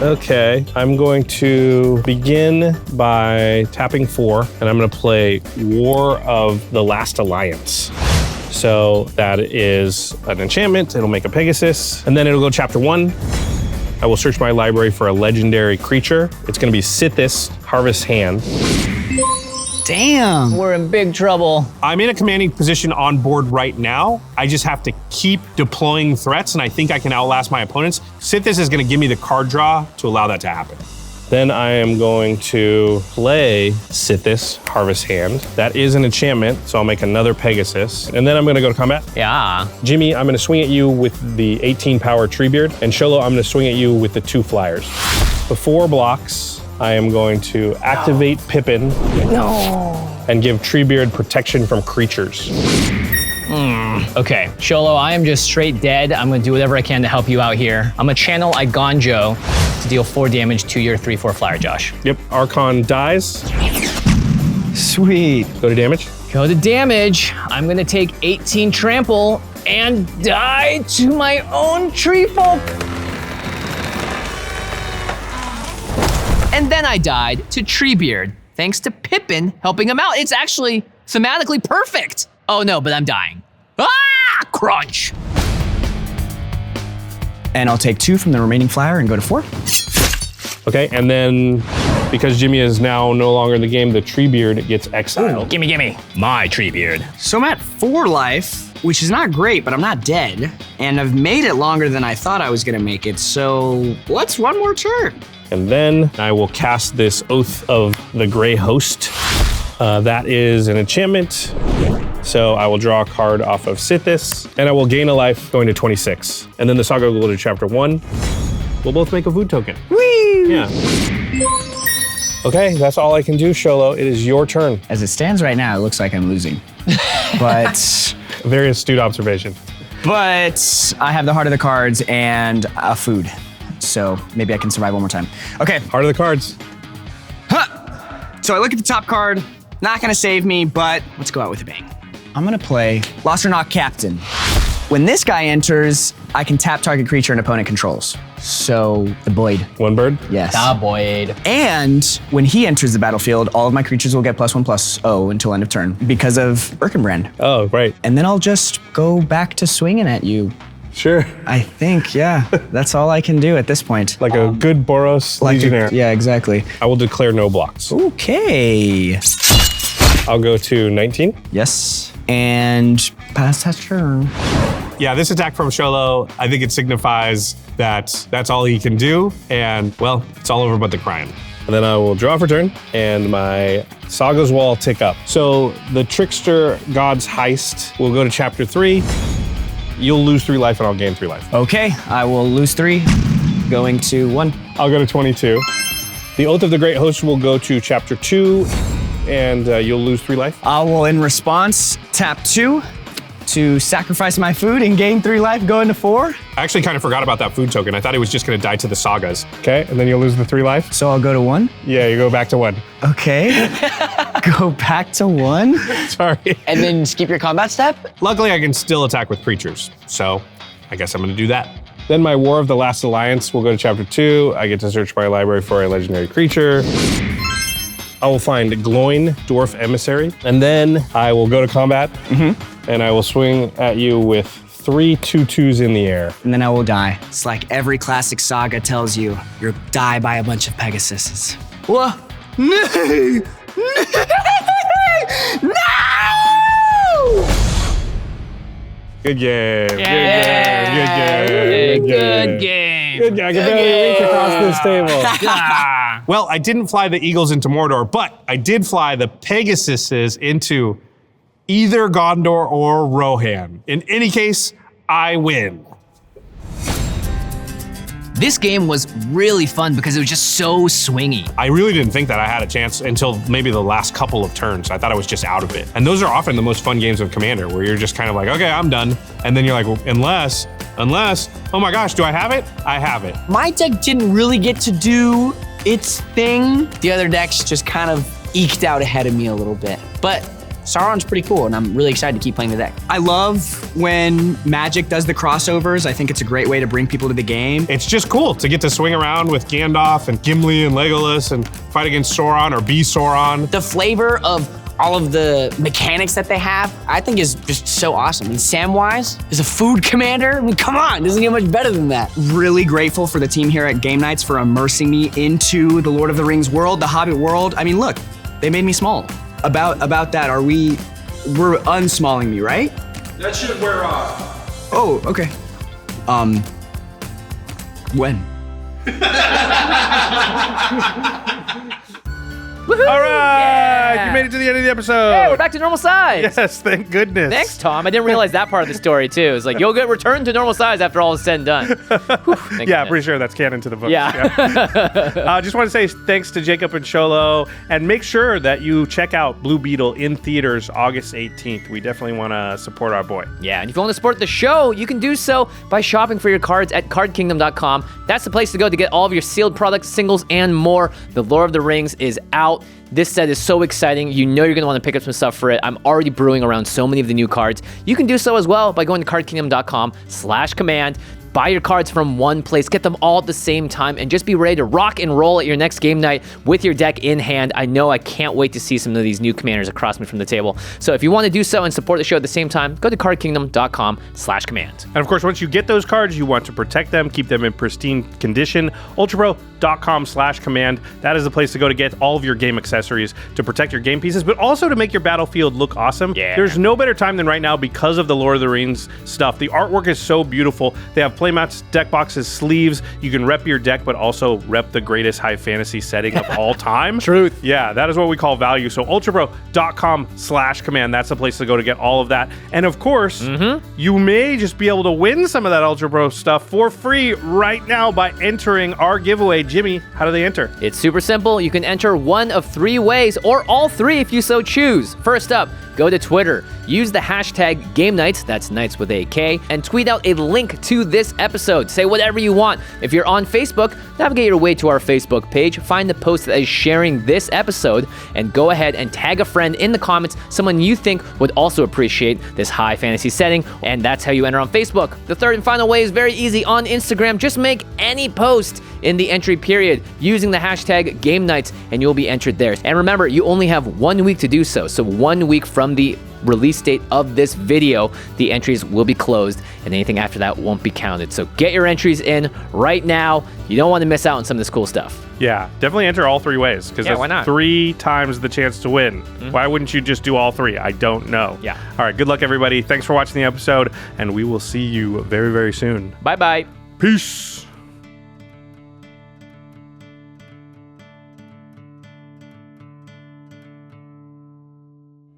Okay, I'm going to begin by tapping 4, and I'm gonna play War of the Last Alliance. So that is an enchantment, it'll make a Pegasus, and then it'll go chapter 1. I will search my library for a legendary creature. It's gonna be Sithis, Harvest Hand. Damn. We're in big trouble. I'm in a commanding position on board right now. I just have to keep deploying threats, and I think I can outlast my opponents. Sithis is gonna give me the card draw to allow that to happen. Then I am going to play Sithis, Harvest Hand. That is an enchantment, so I'll make another Pegasus. And then I'm gonna go to combat. Yeah. Jimmy, I'm gonna swing at you with the 18 power Treebeard, and Xolo, I'm gonna swing at you with the 2 flyers. The 4 blocks, I am going to activate Pippin and give Treebeard protection from creatures. Okay, Xolo, I am just straight dead. I'm gonna do whatever I can to help you out here. I'm gonna channel Igonjo to deal 4 damage to your 3/4 flyer, Josh. Yep, Archon dies. Sweet. Go to damage. Go to damage. I'm gonna take 18 trample and die to my own tree folk. And then I died to Treebeard, thanks to Pippin helping him out. It's actually thematically perfect. Oh no, but I'm dying. Ah, crunch. And I'll take 2 from the remaining flyer and go to 4. Okay, and then because Jimmy is now no longer in the game, the Treebeard gets exiled. Gimme, my Treebeard. So I'm at 4 life, which is not great, but I'm not dead. And I've made it longer than I thought I was gonna make it, so what's one more turn? And then I will cast this Oath of the Grey Host. That is an enchantment. So I will draw a card off of Sithis, and I will gain a life going to 26. And then the saga will go to chapter 1. We'll both make a food token. Whee! Yeah. Okay, that's all I can do, Xolo. It is your turn. As it stands right now, it looks like I'm losing. But Very astute observation. But I have the heart of the cards and a food. So maybe I can survive one more time. Okay. Heart of the cards. Huh. So I look at the top card. Not gonna save me, but let's go out with a bang. I'm gonna play Lost or Not Captain. When this guy enters, I can tap target creature an opponent controls. So the Boyd. One bird? Yes. Da Boyd. And when he enters the battlefield, all of my creatures will get +1/+0 until end of turn because of Birkenbrand. Oh, right. And then I'll just go back to swinging at you. Sure. I think, yeah. That's all I can do at this point. Like a good Boros Legionnaire. Yeah, exactly. I will declare no blocks. Okay. I'll go to 19. Yes. And pass that turn. Yeah, this attack from Xolo, I think it signifies that that's all he can do. And, well, it's all over but the crying. And then I will draw for turn, and my Saga's Wall tick up. So the Trickster God's Heist will go to chapter 3. You'll lose 3 life, and I'll gain 3 life. Okay, I will lose 3, going to 1. I'll go to 22. The Oath of the Great Host will go to chapter 2, and you'll lose 3 life. I will, in response, tap 2 to sacrifice my food and gain 3 life, going to 4. I actually kind of forgot about that food token. I thought he was just going to die to the sagas. Okay, and then you'll lose the 3 life. So I'll go to 1? Yeah, you go back to 1. Okay. Go back to 1? Sorry. And then skip your combat step? Luckily, I can still attack with creatures, so I guess I'm going to do that. Then my War of the Last Alliance will go to chapter 2. I get to search my library for a legendary creature. I will find Gloin, Dwarf Emissary, and then I will go to combat, and I will swing at you with 3 2/2s in the air. And then I will die. It's like every classic saga tells you, you'll die by a bunch of Pegasuses. What? No! No! Good game. Good Yeah. game. Good game. Good game. Good game. I can barely reach across this table. Well, I didn't fly the Eagles into Mordor, but I did fly the Pegasuses into either Gondor or Rohan. In any case, I win. This game was really fun because it was just so swingy. I really didn't think that I had a chance until maybe the last couple of turns. I thought I was just out of it. And those are often the most fun games of Commander, where you're just kind of like, okay, I'm done. And then you're like, well, unless, oh my gosh, do I have it? I have it. My deck didn't really get to do its thing. The other decks just kind of eked out ahead of me a little bit. But Sauron's pretty cool, and I'm really excited to keep playing the deck. I love when Magic does the crossovers. I think it's a great way to bring people to the game. It's just cool to get to swing around with Gandalf and Gimli and Legolas and fight against Sauron or be Sauron. The flavor of all of the mechanics that they have, I think is just so awesome. And Samwise is a food commander. I mean, come on, doesn't get much better than that. Really grateful for the team here at Game Nights for immersing me into the Lord of the Rings world, the Hobbit world. I mean, look, they made me small. About that, we're unsmalling me, right? That should wear off. Oh, okay. When? All right, Yeah. you made it to the end of the episode. Hey, we're back to normal size. Yes, thank goodness. Thanks, Tom. I didn't realize that part of the story, too. It's like, you'll get returned to normal size after all is said and done. Whew, thank Yeah, goodness. pretty sure that's canon to the book. Yeah. Just want to say thanks to Jacob and Xolo, and make sure that you check out Blue Beetle in theaters August 18th. We definitely want to support our boy. Yeah, and if you want to support the show, you can do so by shopping for your cards at cardkingdom.com. That's the place to go to get all of your sealed products, singles, and more. The Lord of the Rings is out. This set is so exciting. You know you're going to want to pick up some stuff for it. I'm already brewing around so many of the new cards. You can do so as well by going to cardkingdom.com/command. Buy your cards from one place, get them all at the same time, and just be ready to rock and roll at your next game night with your deck in hand. I know I can't wait to see some of these new commanders across me from the table. So if you want to do so and support the show at the same time, go to cardkingdom.com/command. And of course, once you get those cards, you want to protect them, keep them in pristine condition. Ultra Pro ultrapro.com/command. That is the place to go to get all of your game accessories to protect your game pieces, but also to make your battlefield look awesome. Yeah. There's no better time than right now because of the Lord of the Rings stuff. The artwork is so beautiful. They have playmats, deck boxes, sleeves. You can rep your deck, but also rep the greatest high fantasy setting of all time. Truth. Yeah, that is what we call value. So ultrapro.com/command. That's the place to go to get all of that. And of course, you may just be able to win some of that Ultra Pro stuff for free right now by entering our giveaway. Jimmy, how do they enter? It's super simple. You can enter one of 3 ways, or all 3 if you so choose. First up, go to Twitter. Use the hashtag GameNights, that's Nights with a K, and tweet out a link to this episode. Say whatever you want. If you're on Facebook, navigate your way to our Facebook page, find the post that is sharing this episode, and go ahead and tag a friend in the comments, someone you think would also appreciate this high fantasy setting, and that's how you enter on Facebook. The third and final way is very easy on Instagram. Just make any post in the entry period using the hashtag GameNights, and you'll be entered there. And remember, you only have 1 week to do so. So 1 week from the release date of this video, the entries will be closed, and anything after that won't be counted. So get your entries in right now. You don't want to miss out on some of this cool stuff. Yeah, definitely enter all 3 ways because Yeah, why that's not? 3 times the chance to win. Why wouldn't you just do all 3? I don't know. Yeah. All right, good luck, everybody. Thanks for watching the episode, and we will see you very, very soon. Bye-bye. Peace.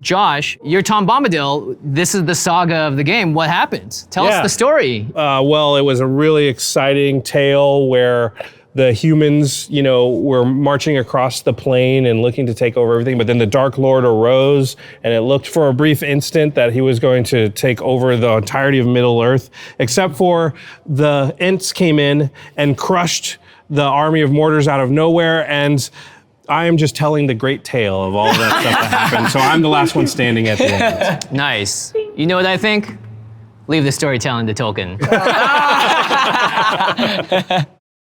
Josh, you're Tom Bombadil. This is the saga of the game. What happened? Tell us the story. Well, it was a really exciting tale where the humans, were marching across the plain and looking to take over everything. But then the Dark Lord arose, and it looked for a brief instant that he was going to take over the entirety of Middle-earth, except for the Ents came in and crushed the army of Mordors out of nowhere. And I am just telling the great tale of all that stuff that happened. So I'm the last one standing at the end. Nice. You know what I think? Leave the storytelling to Tolkien.